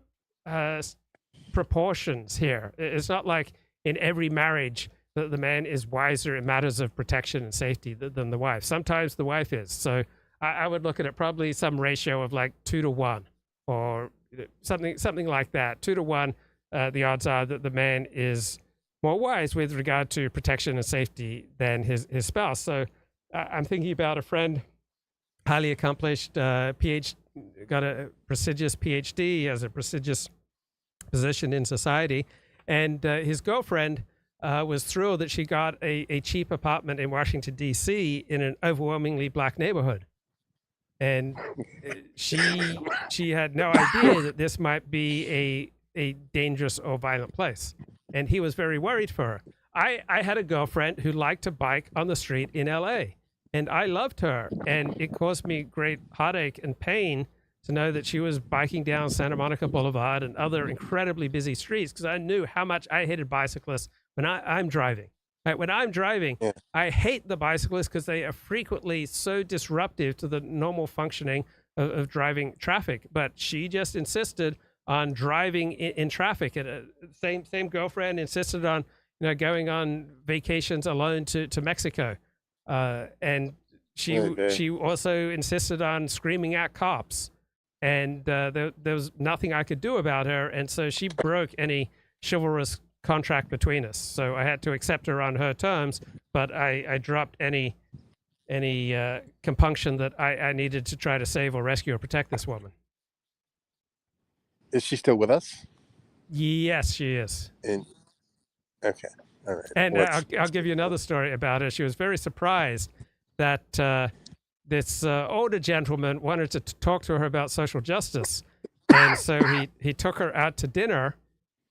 proportions here. It's not like in every marriage that the man is wiser in matters of protection and safety than the wife. Sometimes the wife is. So I would look at it probably some ratio of like 2 to 1 or something like that. 2 to 1, the odds are that the man is more wise with regard to protection and safety than his spouse. So I'm thinking about a friend, highly accomplished, got a prestigious PhD, has a prestigious position in society, and his girlfriend was thrilled that she got a cheap apartment in Washington, D.C. in an overwhelmingly black neighborhood. And she had no idea that this might be a dangerous or violent place. And he was very worried for her. I had a girlfriend who liked to bike on the street in L.A., and I loved her, and it caused me great heartache and pain to know that she was biking down Santa Monica Boulevard and other incredibly busy streets, because I knew how much I hated bicyclists when I'm driving. Right? When I'm driving, yeah. I hate the bicyclists because they are frequently so disruptive to the normal functioning of driving traffic. But she just insisted on driving in traffic. And same girlfriend insisted on going on vacations alone to Mexico. And she also insisted on screaming at cops, and there was nothing I could do about her, and so she broke any chivalrous contract between us. So I had to accept her on her terms, but I dropped any compunction that I needed to try to save or rescue or protect this woman. Is she still with us? Yes, she is. Okay. All right. And I'll give you another story about her. She was very surprised that this older gentleman wanted to talk to her about social justice. And so he took her out to dinner,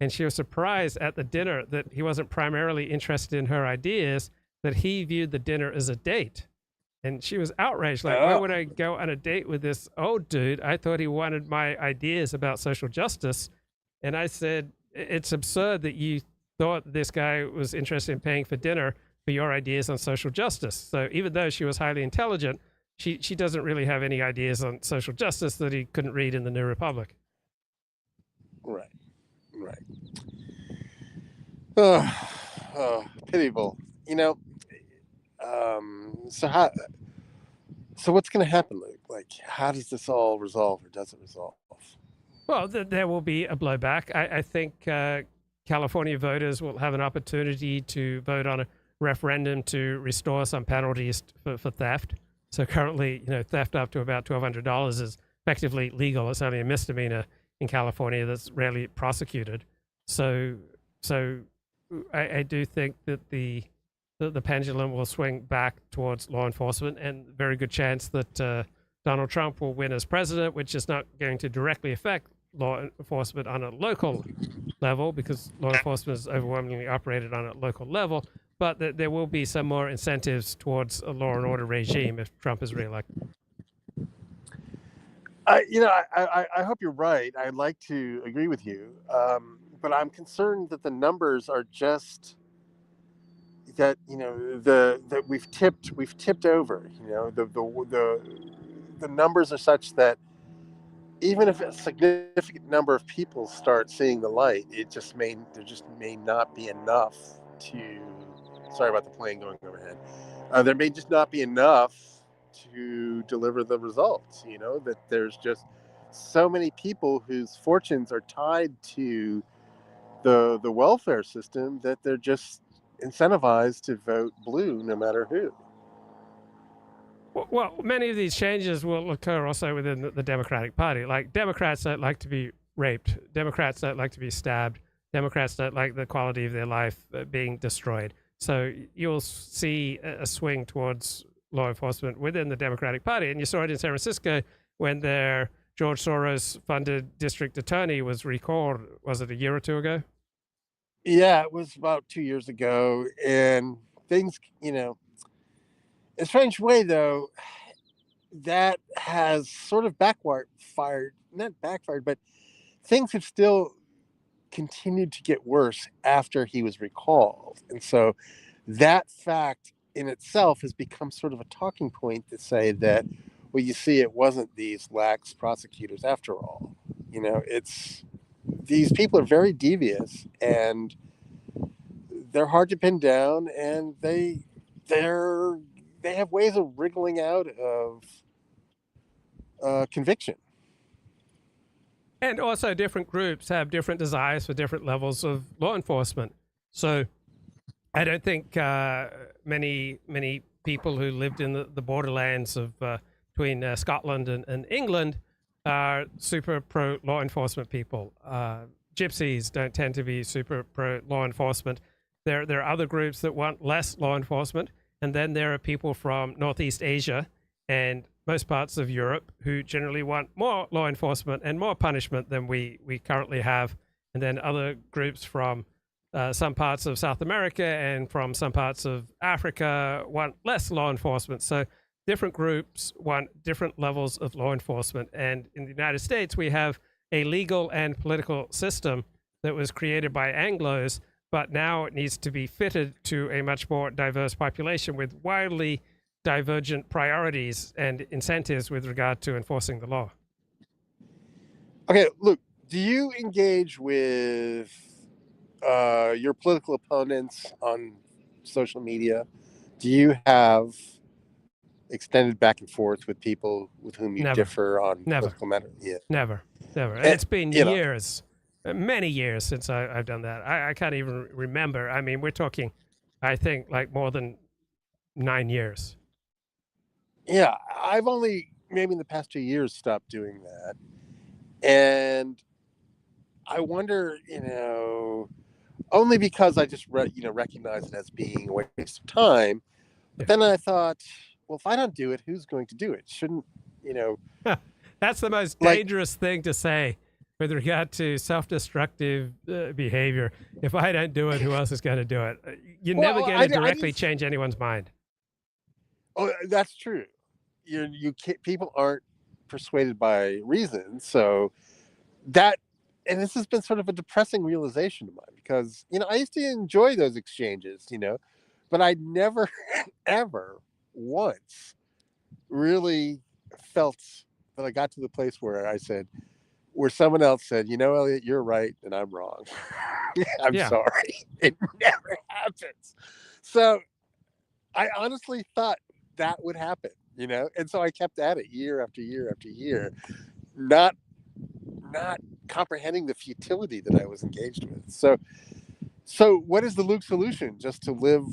and she was surprised at the dinner that he wasn't primarily interested in her ideas, that he viewed the dinner as a date. And she was outraged, like, why would I go on a date with this old dude? I thought he wanted my ideas about social justice. And I said, it's absurd that you thought this guy was interested in paying for dinner for your ideas on social justice. So even though she was highly intelligent, she doesn't really have any ideas on social justice that he couldn't read in the New Republic. Right. Oh, pitiable. So what's going to happen, Luke? Like, how does this all resolve, or does it resolve? Well, there will be a blowback. I think California voters will have an opportunity to vote on a referendum to restore some penalties for theft. So currently, theft up to about $1,200 is effectively legal. It's only a misdemeanor in California that's rarely prosecuted. So I do think that the pendulum will swing back towards law enforcement, and very good chance that Donald Trump will win as president, which is not going to directly affect law enforcement on a local level, because law enforcement is overwhelmingly operated on a local level, but there will be some more incentives towards a law and order regime if Trump is reelected. I hope you're right. I'd like to agree with you, but I'm concerned that the numbers are just that that we've tipped over. The numbers are such that even if a significant number of people start seeing the light, there just may not be enough to sorry about the plane going overhead. There may just not be enough to deliver the results. That there's just so many people whose fortunes are tied to the welfare system that they're just incentivized to vote blue no matter who. Well, many of these changes will occur also within the Democratic Party. Like, Democrats don't like to be raped. Democrats don't like to be stabbed. Democrats don't like the quality of their life being destroyed. So you'll see a swing towards law enforcement within the Democratic Party. And you saw it in San Francisco when their George Soros-funded district attorney was recalled. Was it a year or two ago? Yeah, it was about 2 years ago. And things, in a strange way, though, that has sort of not backfired, but things have still continued to get worse after he was recalled. And so that fact in itself has become sort of a talking point to say that, well, you see, it wasn't these lax prosecutors after all. These people are very devious and they're hard to pin down, and they have ways of wriggling out of conviction. And also, different groups have different desires for different levels of law enforcement. So I don't think many people who lived in the borderlands of between Scotland and England are super pro law enforcement people. Gypsies don't tend to be super pro law enforcement. There are other groups that want less law enforcement. And then there are people from Northeast Asia and most parts of Europe who generally want more law enforcement and more punishment than we currently have. And then other groups from some parts of South America and from some parts of Africa want less law enforcement. So different groups want different levels of law enforcement. And in the United States, we have a legal and political system that was created by Anglos, but now it needs to be fitted to a much more diverse population with wildly divergent priorities and incentives with regard to enforcing the law. Okay, Luke, do you engage with your political opponents on social media? Do you have extended back and forth with people with whom you differ on political matters? Yeah. Never. And it's been years, many years since I've done that. I can't even remember. I mean, we're talking, I think, like more than 9 years. Yeah, I've only maybe in the past 2 years stopped doing that. And I wonder, only because I just recognize it as being a waste of time. But then I thought, well, if I don't do it, who's going to do it? Shouldn't, That's the most dangerous thing to say with regard to self-destructive behavior. If I don't do it, who else is going to do it? You're never going to directly change anyone's mind. Oh, that's true. You can't, people aren't persuaded by reason. So that, and this has been sort of a depressing realization of mine because, I used to enjoy those exchanges, but I never, ever once really felt that I got to the place where someone else said, Elliott, you're right and I'm wrong. I'm sorry. It never happens. So I honestly thought that would happen, and so I kept at it year after year after year, not comprehending the futility that I was engaged with. So what is the Luke solution? Just to live,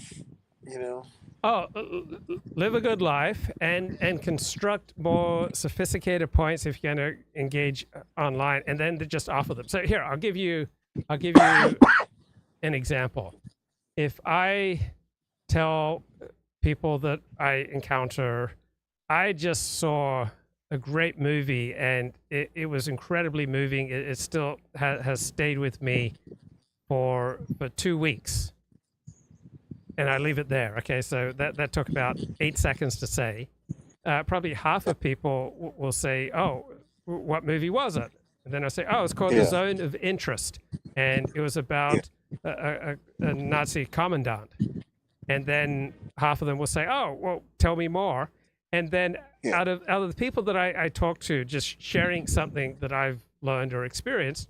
live a good life and construct more sophisticated points if you're going to engage online, and then to just offer them. So here, I'll give you an example. If I tell people that I encounter, I just saw a great movie and it was incredibly moving. It still has stayed with me for 2 weeks. And I leave it there. Okay, so that took about 8 seconds to say. Probably half of people will say, oh, what movie was it? And then I say, oh, it's called The Zone of Interest. And it was about a Nazi commandant. And then half of them will say, oh, well, tell me more. And then out of the people that I talk to, just sharing something that I've learned or experienced,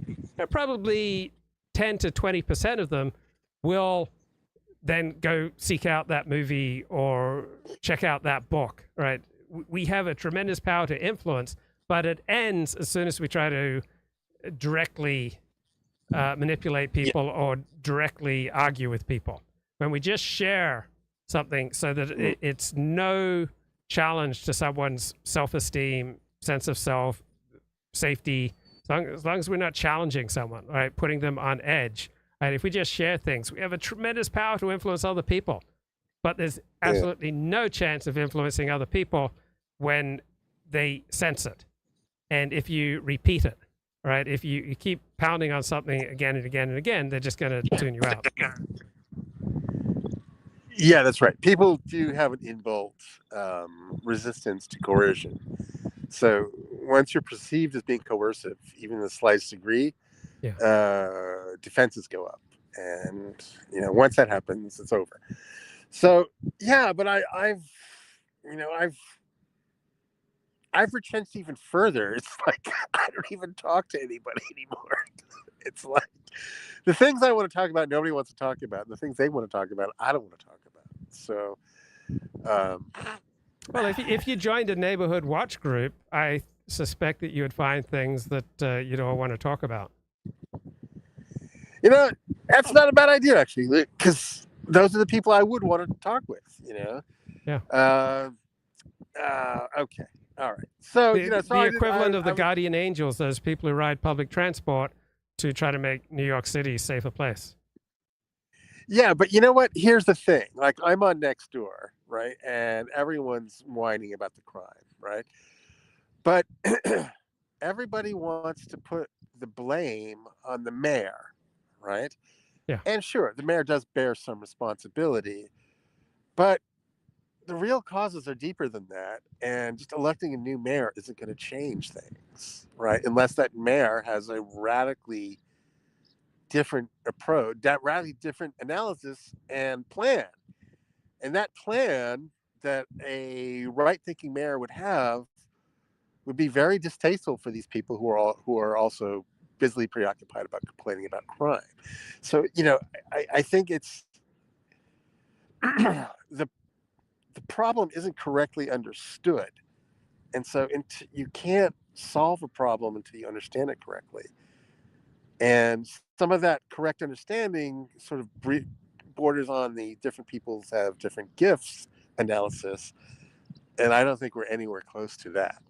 probably 10 to 20% of them will then go seek out that movie or check out that book, right? We have a tremendous power to influence, but it ends as soon as we try to directly manipulate people or directly argue with people. When we just share something so that it's no challenge to someone's self-esteem, sense of self, safety, as long as we're not challenging someone, right, putting them on edge. Right? If we just share things, we have a tremendous power to influence other people. But there's absolutely no chance of influencing other people when they sense it. And if you repeat it, right? If you keep pounding on something again and again and again, they're just going to tune you out. Yeah, that's right. People do have an inbuilt resistance to coercion. So once you're perceived as being coercive, even in the slightest degree, defenses go up. And, once that happens, it's over. So, yeah, but I've retrenched even further. It's like I don't even talk to anybody anymore. It's like the things I want to talk about, nobody wants to talk about. And the things they want to talk about, I don't want to talk about. So, well, if you joined a neighborhood watch group, I suspect that you would find things that you don't want to talk about. That's not a bad idea, actually, because those are the people I would want to talk with, Yeah. Okay. All right. So, the equivalent of the guardian angels, those people who ride public transport to try to make New York City a safer place. Yeah, but you know what? Here's the thing. Like, I'm on Nextdoor, right? And everyone's whining about the crime, right? But everybody wants to put the blame on the mayor, right? Yeah. And sure, the mayor does bear some responsibility, but the real causes are deeper than that. And just electing a new mayor isn't going to change things, right? Unless that mayor has a radically different approach, that radically different analysis and plan. And that plan that a right-thinking mayor would have would be very distasteful for these people who are also busily preoccupied about complaining about crime. So, I think it's the problem isn't correctly understood. And so you can't solve a problem until you understand it correctly. And some of that correct understanding sort of borders on the different peoples have different gifts analysis. And I don't think we're anywhere close to that.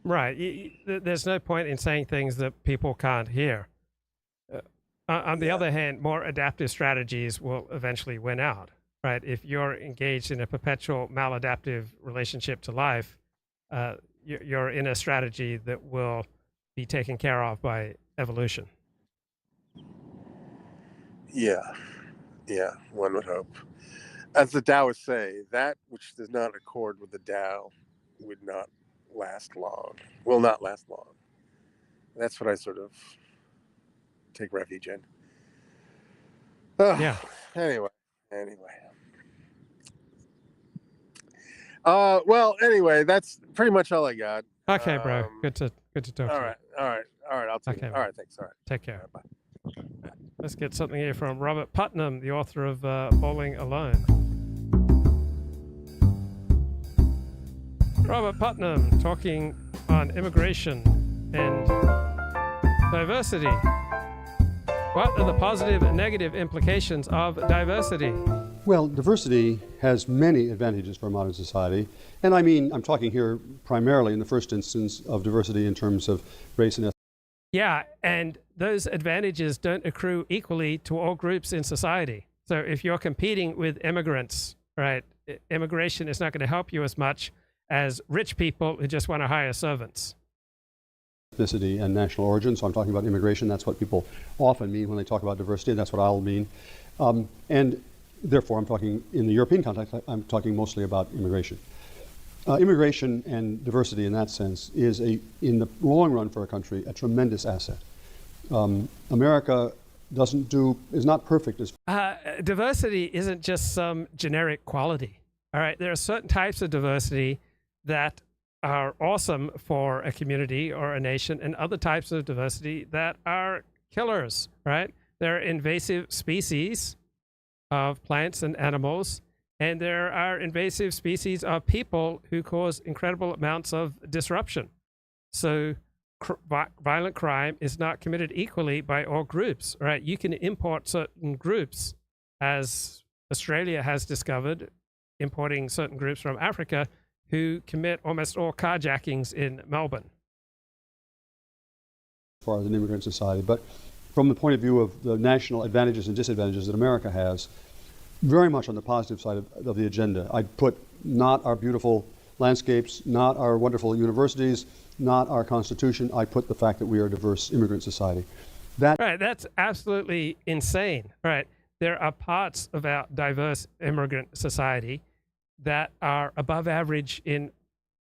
Right. There's no point in saying things that people can't hear. On the other hand, more adaptive strategies will eventually win out. Right. If you're engaged in a perpetual maladaptive relationship to life, you're in a strategy that will be taken care of by evolution. Yeah, one would hope. As the Taoists say, that which does not accord with the Tao would not last long, will not last long. That's what I sort of take refuge in. Yeah. Anyway. Well, anyway, that's pretty much all I got. Okay, bro. Good to talk to you. All right. I'll take it. All right, thanks. All right. Take care. Bye. Let's get something here from Robert Putnam, the author of Bowling Alone. Robert Putnam talking on immigration and diversity. What are the positive and negative implications of diversity? Well, diversity has many advantages for modern society. And I'm talking here primarily in the first instance of diversity in terms of race and ethnicity. Yeah, and those advantages don't accrue equally to all groups in society. So if you're competing with immigrants, right, immigration is not going to help you as much as rich people who just want to hire servants. Ethnicity and national origin. So I'm talking about immigration. That's what people often mean when they talk about diversity. That's what I'll mean. And therefore, I'm talking in the European context, I'm talking mostly about immigration. Immigration and diversity in that sense is, in the long run for a country, a tremendous asset. America is not perfect. Diversity isn't just some generic quality. All right, there are certain types of diversity that are awesome for a community or a nation, and other types of diversity that are killers, right? There are invasive species of plants and animals, and there are invasive species of people who cause incredible amounts of disruption. So violent crime is not committed equally by all groups, right? You can import certain groups, as Australia has discovered, importing certain groups from Africa who commit almost all carjackings in Melbourne. As far as an immigrant society, but from the point of view of the national advantages and disadvantages that America has, very much on the positive side of the agenda. I'd put not our beautiful landscapes, not our wonderful universities, not our Constitution. I put the fact that we are a diverse immigrant society. Right, that's absolutely insane. Right, there are parts of our diverse immigrant society that are above average in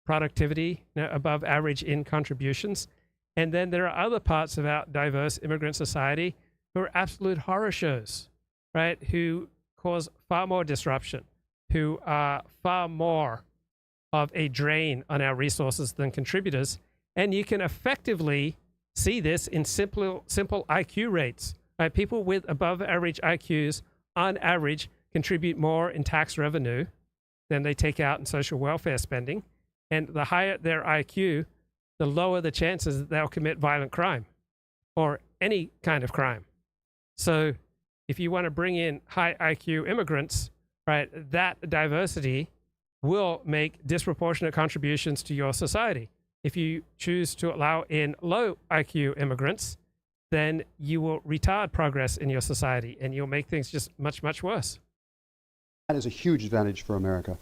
productivity, above average in contributions. And then there are other parts of our diverse immigrant society who are absolute horror shows, right? Who cause far more disruption, who are far more of a drain on our resources than contributors. And you can effectively see this in simple IQ rates. Right? People with above average IQs, on average, contribute more in tax revenue than they take out in social welfare spending. And the higher their IQ, the lower the chances that they'll commit violent crime or any kind of crime. So if you want to bring in high IQ immigrants, right, that diversity will make disproportionate contributions to your society. If you choose to allow in low IQ immigrants, then you will retard progress in your society and you'll make things just much, much worse. That is a huge advantage for America.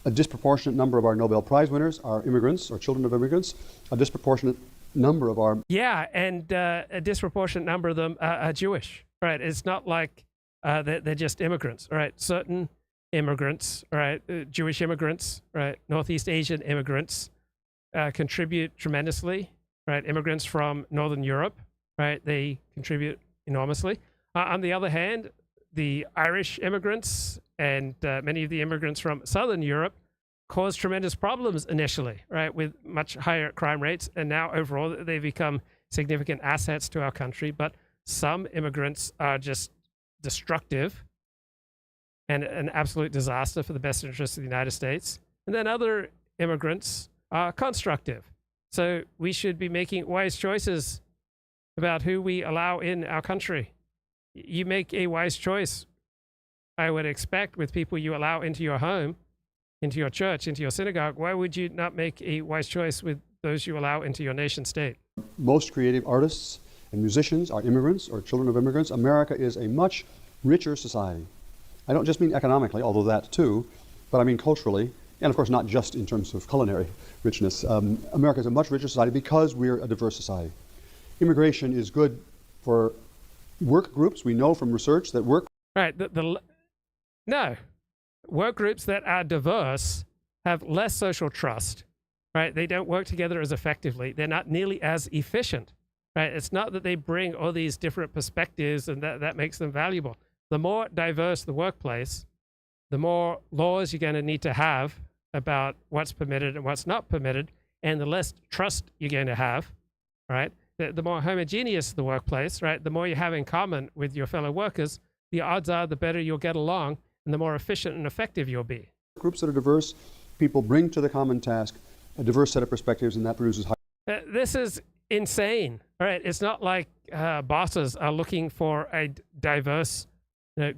A disproportionate number of our Nobel Prize winners are immigrants or children of immigrants. A disproportionate number of our... Yeah, and a disproportionate number of them are Jewish, right? It's not like they're just immigrants, right? Certain immigrants, right? Jewish immigrants, right? Northeast Asian immigrants contribute tremendously, right? Immigrants from Northern Europe, right? They contribute enormously. On the other hand, the Irish immigrants and many of the immigrants from Southern Europe caused tremendous problems initially, right, with much higher crime rates. And now overall, they've become significant assets to our country. But some immigrants are just destructive and an absolute disaster for the best interests of the United States. And then other immigrants are constructive. So we should be making wise choices about who we allow in our country. You make a wise choice, I would expect, with people you allow into your home, into your church, into your synagogue. Why would you not make a wise choice with those you allow into your nation state? Most creative artists and musicians are immigrants or children of immigrants. America is a much richer society. I don't just mean economically, although that too, but I mean culturally, and of course not just in terms of culinary richness. America is a much richer society because we're a diverse society. Immigration is good for work groups. We know from research that work... Right. No. Work groups that are diverse have less social trust, right? They don't work together as effectively. They're not nearly as efficient, right? It's not that they bring all these different perspectives and that makes them valuable. The more diverse the workplace, the more laws you're going to need to have about what's permitted and what's not permitted, and the less trust you're going to have, right? The more homogeneous the workplace, right? The more you have in common with your fellow workers, the odds are the better you'll get along and the more efficient and effective you'll be. Groups that are diverse, people bring to the common task a diverse set of perspectives, and that produces high... This is insane, right? It's not like bosses are looking for a diverse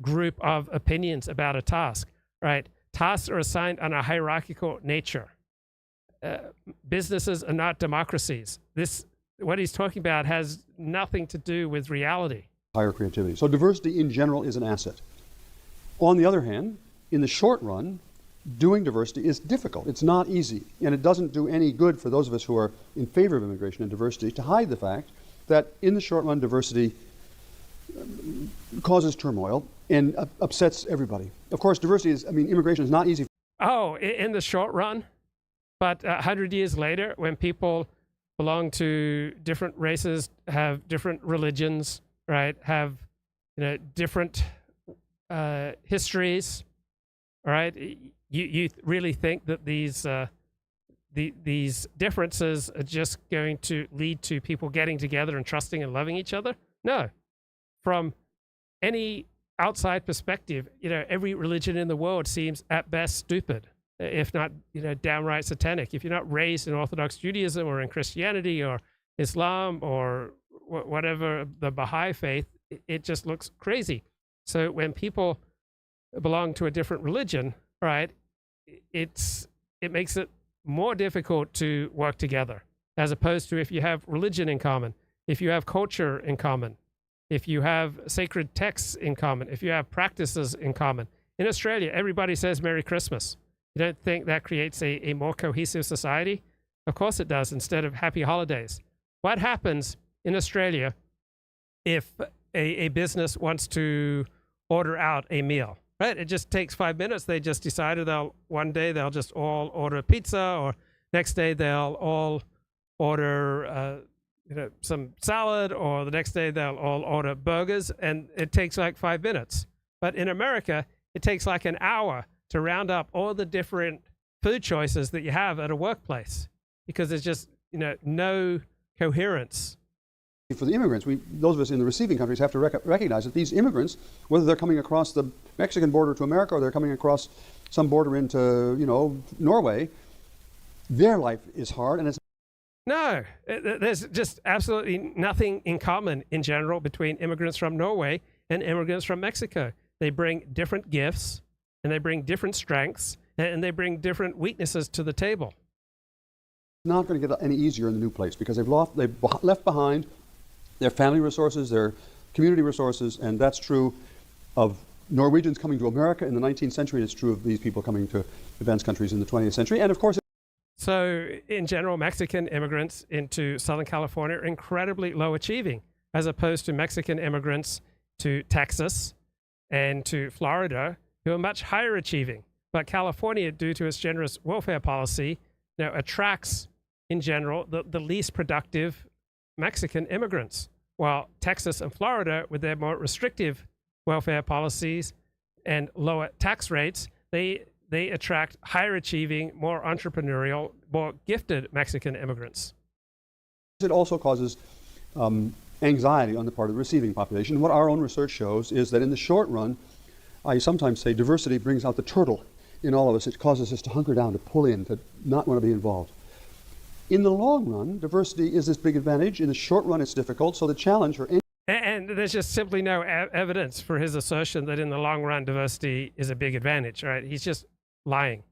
group of opinions about a task, right? Tasks are assigned on a hierarchical nature. Businesses are not democracies. What he's talking about has nothing to do with reality. Higher creativity. So diversity in general is an asset. On the other hand, in the short run, doing diversity is difficult. It's not easy. And it doesn't do any good for those of us who are in favor of immigration and diversity to hide the fact that in the short run, diversity causes turmoil and upsets everybody. Of course, immigration is not easy. Oh, in the short run? But 100 years later, when people belong to different races, have different religions, right? Have different histories, right? You really think that these differences are just going to lead to people getting together and trusting and loving each other? No. From any outside perspective, every religion in the world seems at best stupid, if not, downright satanic. If you're not raised in Orthodox Judaism or in Christianity or Islam or whatever the Baha'i faith, it just looks crazy. So when people belong to a different religion, right, it makes it more difficult to work together, as opposed to if you have religion in common, if you have culture in common, if you have sacred texts in common, if you have practices in common. In Australia, everybody says Merry Christmas. You don't think that creates a more cohesive society? Of course it does, instead of Happy Holidays. What happens in Australia if a business wants to order out a meal? Right? It just takes 5 minutes. They just decided one day they'll just all order pizza, or next day they'll all order some salad, or the next day they'll all order burgers, and it takes like 5 minutes. But in America, it takes like an hour to round up all the different food choices that you have at a workplace, because there's just no coherence. For the immigrants, those of us in the receiving countries have to recognize that these immigrants, whether they're coming across the Mexican border to America or they're coming across some border into, Norway, their life is hard, and it's No, there's just absolutely nothing in common in general between immigrants from Norway and immigrants from Mexico. They bring different gifts, and they bring different strengths, and they bring different weaknesses to the table. not going to get any easier in the new place, because they've left behind their family resources, their community resources, and that's true of Norwegians coming to America in the 19th century. It's true of these people coming to advanced countries in the 20th century, and of course. So, in general, Mexican immigrants into Southern California are incredibly low achieving, as opposed to Mexican immigrants to Texas and to Florida, who are much higher achieving. But California, due to its generous welfare policy, attracts, in general, the least productive Mexican immigrants, while Texas and Florida, with their more restrictive welfare policies and lower tax rates, they attract higher achieving, more entrepreneurial, more gifted Mexican immigrants. It also causes anxiety on the part of the receiving population. What our own research shows is that in the short run, I sometimes say diversity brings out the turtle in all of us. It causes us to hunker down, to pull in, to not want to be involved. In the long run, diversity is this big advantage. In the short run, it's difficult. So the challenge for and there's just simply no evidence for his assertion that in the long run, diversity is a big advantage, right? He's just lying.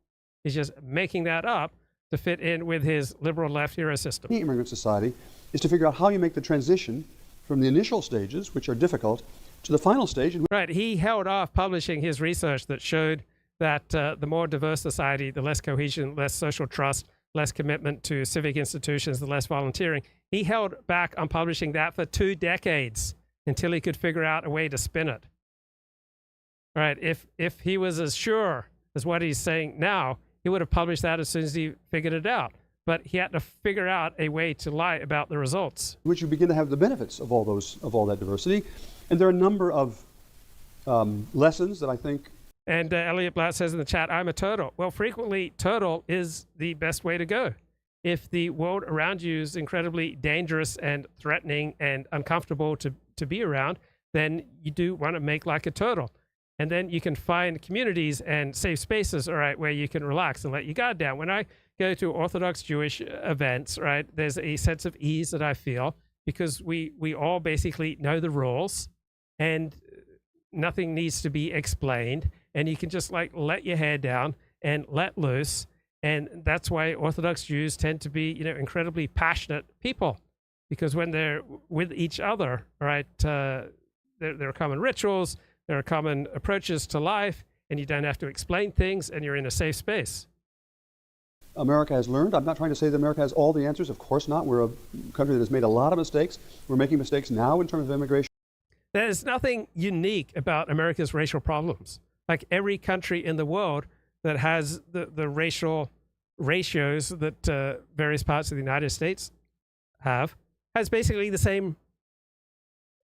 He's just making that up to fit in with his liberal left hero system. The immigrant society is to figure out how you make the transition from the initial stages, which are difficult, to the final stage. Right. He held off publishing his research that showed that the more diverse society, the less cohesion, less social trust, less commitment to civic institutions, the less volunteering. He held back on publishing that for 2 decades until he could figure out a way to spin it. Right. If he was as sure as what he's saying now, he would have published that as soon as he figured it out. But he had to figure out a way to lie about the results. Which you begin to have the benefits of all that diversity. And there are a number of lessons that I think. And Elliott Blatt says in the chat, I'm a turtle. Well, frequently, turtle is the best way to go. If the world around you is incredibly dangerous and threatening and uncomfortable to be around, then you do want to make like a turtle. And then you can find communities and safe spaces, all right, where you can relax and let your guard down. When I go to Orthodox Jewish events, right, there's a sense of ease that I feel because we all basically know the rules and nothing needs to be explained. And you can just like let your hair down and let loose. And that's why Orthodox Jews tend to be, incredibly passionate people, because when they're with each other, right, there are common rituals, there are common approaches to life, and you don't have to explain things, and you're in a safe space. America has learned. I'm not trying to say that America has all the answers. Of course not. We're a country that has made a lot of mistakes. We're making mistakes now in terms of immigration. There's nothing unique about America's racial problems. Like every country in the world that has the racial ratios that various parts of the United States have, has basically the same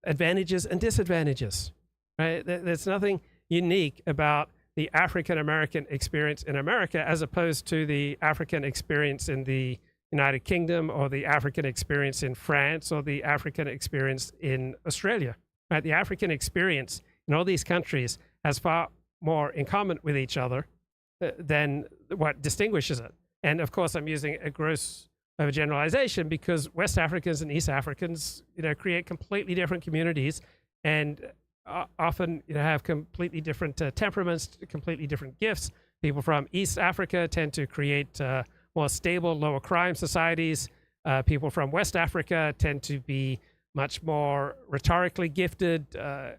advantages and disadvantages. Right? There's nothing unique about the African-American experience in America as opposed to the African experience in the United Kingdom or the African experience in France or the African experience in Australia. Right? The African experience in all these countries has far more in common with each other than what distinguishes it. And of course, I'm using a gross overgeneralization because West Africans and East Africans, create completely different communities, and often, have completely different temperaments, completely different gifts. People from East Africa tend to create more stable, lower crime societies. People from West Africa tend to be much more rhetorically gifted,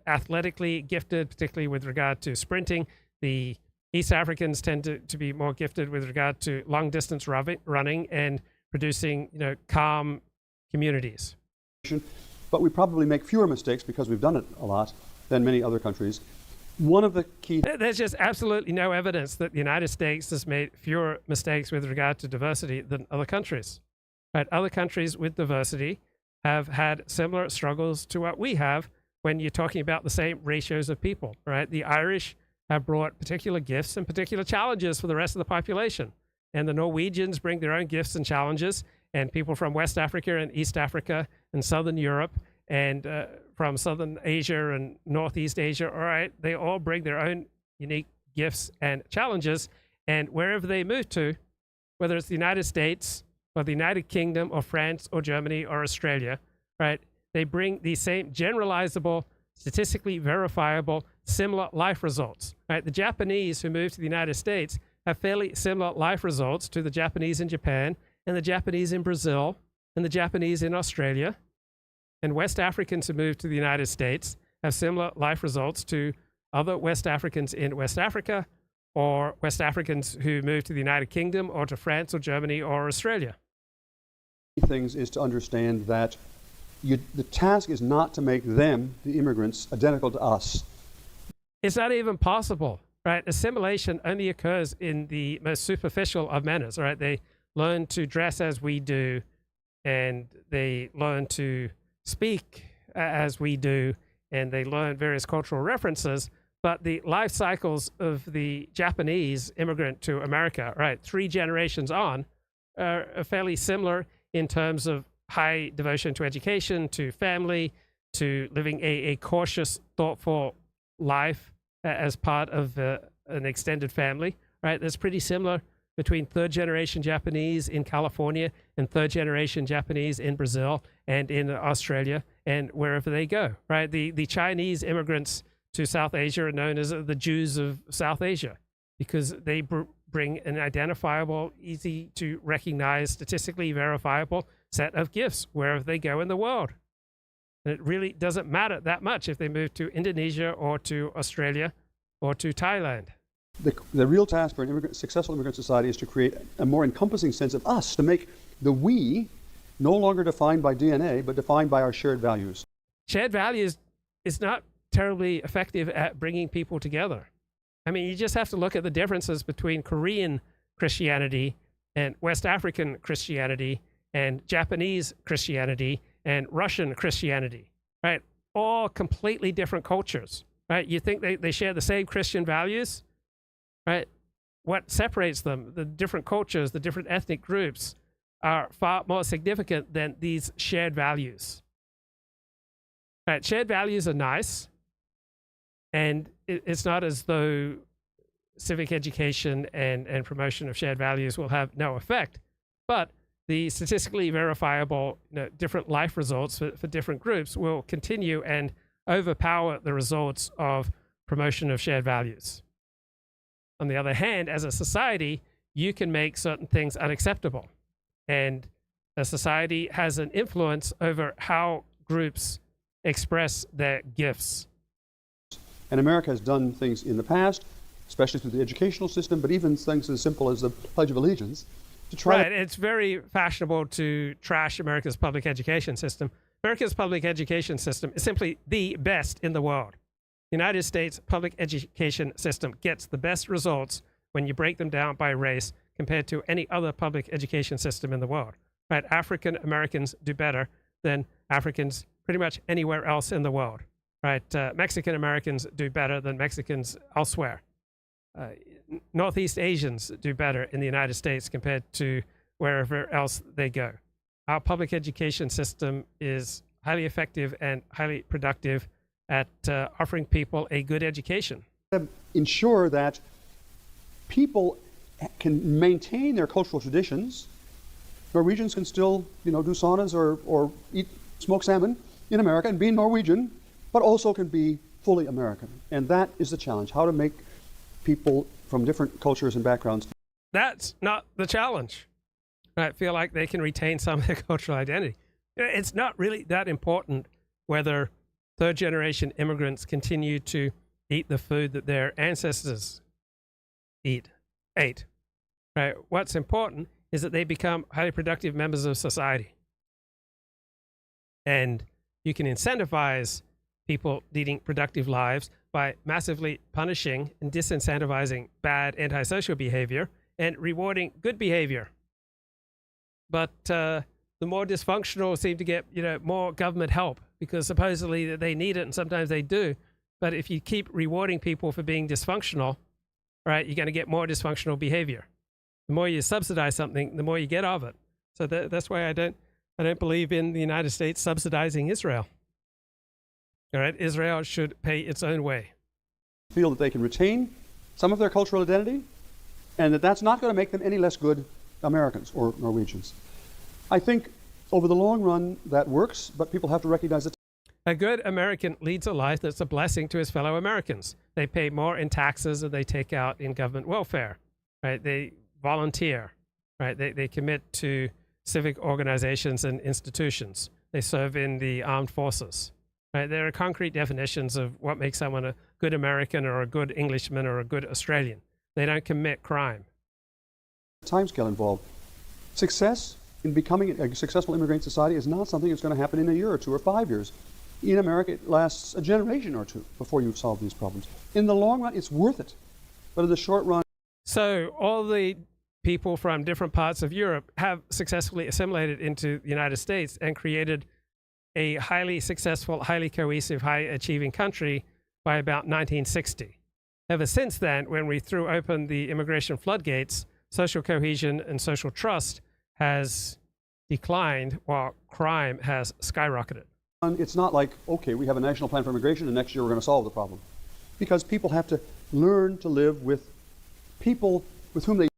athletically gifted, particularly with regard to sprinting. The East Africans tend to be more gifted with regard to long-distance running and producing, calm communities. But we probably make fewer mistakes because we've done it a lot than many other countries. One of the key... There's just absolutely no evidence that the United States has made fewer mistakes with regard to diversity than other countries. Right? Other countries with diversity have had similar struggles to what we have when you're talking about the same ratios of people. Right? The Irish have brought particular gifts and particular challenges for the rest of the population. And the Norwegians bring their own gifts and challenges, and people from West Africa and East Africa and Southern Europe and from Southern Asia and Northeast Asia, all right, they all bring their own unique gifts and challenges. And wherever they move to, whether it's the United States or the United Kingdom or France or Germany or Australia, right, they bring the same generalizable, statistically verifiable, similar life results. Right? The Japanese who moved to the United States have fairly similar life results to the Japanese in Japan and the Japanese in Brazil and the Japanese in Australia. And West Africans who moved to the United States have similar life results to other West Africans in West Africa or West Africans who moved to the United Kingdom or to France or Germany or Australia. Things is to understand that the task is not to make them, the immigrants, identical to us. It's not even possible, right? Assimilation only occurs in the most superficial of manners, right? They learn to dress as we do, and they learn to speak as we do, and they learn various cultural references. But the life cycles of the Japanese immigrant to America, right, 3 generations on, are fairly similar in terms of high devotion to education, to family, to living a cautious, thoughtful life as part of an extended family, right? That's pretty similar between 3rd-generation Japanese in California and 3rd-generation Japanese in Brazil and in Australia and wherever they go, right? The Chinese immigrants to South Asia are known as the Jews of South Asia because they bring an identifiable, easy to recognize, statistically verifiable set of gifts wherever they go in the world. And it really doesn't matter that much if they move to Indonesia or to Australia or to Thailand. The real task for an successful immigrant society is to create a more encompassing sense of us, to make the we no longer defined by DNA, but defined by our shared values. Shared values is not terribly effective at bringing people together. I mean, you just have to look at the differences between Korean Christianity and West African Christianity and Japanese Christianity and Russian Christianity, right? All completely different cultures, right? You think they share the same Christian values, right? What separates them, the different cultures, the different ethnic groups, are far more significant than these shared values. Right? Shared values are nice, and it's not as though civic education and promotion of shared values will have no effect, but the statistically verifiable different life results for different groups will continue and overpower the results of promotion of shared values. On the other hand, as a society, you can make certain things unacceptable. And a society has an influence over how groups express their gifts. And America has done things in the past, especially through the educational system, but even things as simple as the Pledge of Allegiance, to try. Right, it's very fashionable to trash America's public education system. America's public education system is simply the best in the world. The United States public education system gets the best results when you break them down by race compared to any other public education system in the world. Right? African Americans do better than Africans pretty much anywhere else in the world. Right? Mexican Americans do better than Mexicans elsewhere. Northeast Asians do better in the United States compared to wherever else they go. Our public education system is highly effective and highly productive at offering people a good education. Ensure that people can maintain their cultural traditions. Norwegians can still, do saunas or smoke salmon in America and be Norwegian, but also can be fully American. And that is the challenge, how to make people from different cultures and backgrounds. That's not the challenge. I feel like they can retain some of their cultural identity. It's not really that important whether third-generation immigrants continue to eat the food that their ancestors ate. Right? What's important is that they become highly productive members of society. And you can incentivize people leading productive lives by massively punishing and disincentivizing bad antisocial behavior and rewarding good behavior. But the more dysfunctional seem to get, more government help because supposedly they need it and sometimes they do. But if you keep rewarding people for being dysfunctional, right, you're going to get more dysfunctional behavior. The more you subsidize something, the more you get of it. So that's why I don't believe in the United States subsidizing Israel. All right, Israel should pay its own way. Feel that they can retain some of their cultural identity, and that's not going to make them any less good Americans or Norwegians. I think over the long run that works, but people have to recognize that. A good American leads a life that's a blessing to his fellow Americans. They pay more in taxes than they take out in government welfare. Right? They volunteer. Right? They commit to civic organizations and institutions. They serve in the armed forces. Right? There are concrete definitions of what makes someone a good American or a good Englishman or a good Australian. They don't commit crime. Timescale involved. Success in becoming a successful immigrant society is not something that's going to happen in a year or 2 or 5 years. In America, it lasts a generation or 2 before you've solved these problems. In the long run, it's worth it. But in the short run... So all the people from different parts of Europe have successfully assimilated into the United States and created a highly successful, highly cohesive, high-achieving country by about 1960. Ever since then, when we threw open the immigration floodgates, social cohesion and social trust has declined while crime has skyrocketed. It's not like, okay, we have a national plan for immigration and next year we're going to solve the problem. Because people have to learn to live with people with whom they...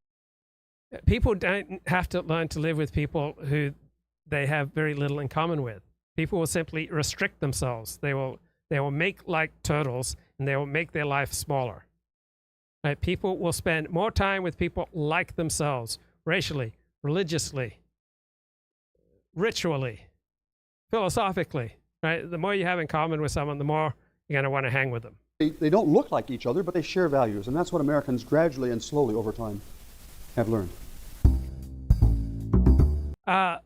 People don't have to learn to live with people who they have very little in common with. People will simply restrict themselves. They will make like turtles and they will make their life smaller. Right? People will spend more time with people like themselves, racially, religiously, ritually, philosophically. Right? The more you have in common with someone, the more you're going to want to hang with them. They don't look like each other, but they share values, and that's what Americans gradually and slowly over time have learned.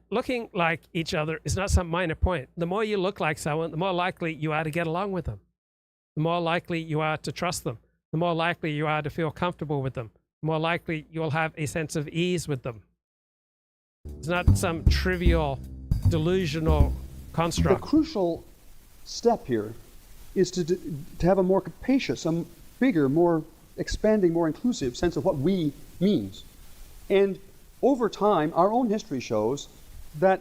Looking like each other is not some minor point. The more you look like someone, the more likely you are to get along with them. The more likely you are to trust them. The more likely you are to feel comfortable with them. The more likely you'll have a sense of ease with them. It's not some trivial, delusional construct. The crucial step here is to have a more capacious, a bigger, more expanding, more inclusive sense of what we means. And over time, our own history shows that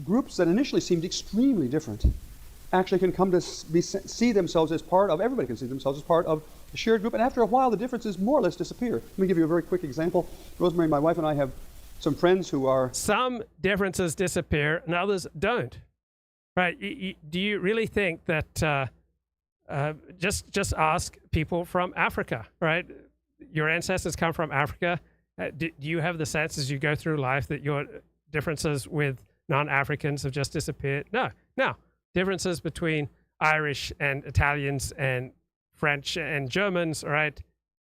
groups that initially seemed extremely different actually can come to see themselves as part of, everybody can see themselves as part of a shared group, and after a while the differences more or less disappear. Let me give you a very quick example. Rosemary, my wife, and I have some friends who are... Some differences disappear and others don't. Right? Do you really think that... just ask people from Africa, right? Your ancestors come from Africa. Do you have the sense as you go through life that your differences with non-Africans have just disappeared? No. Differences between Irish and Italians and French and Germans, all right,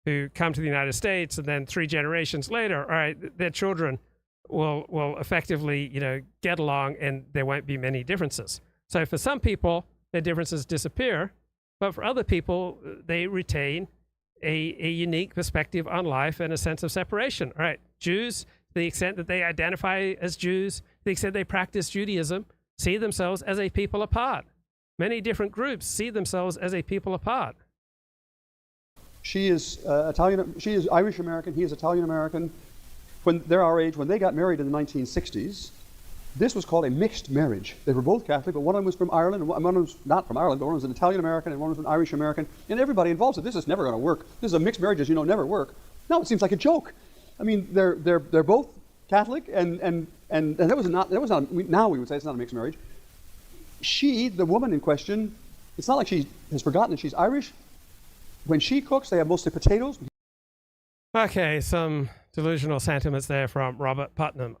who come to the United States, and then 3 generations later, all right, their children will effectively, get along, and there won't be many differences. So for some people, their differences disappear. But for other people, they retain a unique perspective on life and a sense of separation. All right, Jews, to the extent that they identify as Jews, to the extent they practice Judaism, see themselves as a people apart. Many different groups see themselves as a people apart. She is Italian. She is Irish American. He is Italian American. When they're our age, when they got married in the 1960s, This was called a mixed marriage. They were both Catholic, but one of them was from Ireland, and one was not from Ireland, but one was an Italian-American, and one was an Irish-American, and everybody involved said, this is never going to work. This is a mixed marriage, as you know, never work. Now it seems like a joke. I mean, they're both Catholic, and that was not, now we would say it's not a mixed marriage. She, the woman in question, it's not like she has forgotten that she's Irish. When she cooks, they have mostly potatoes. Okay, some delusional sentiments there from Robert Putnam.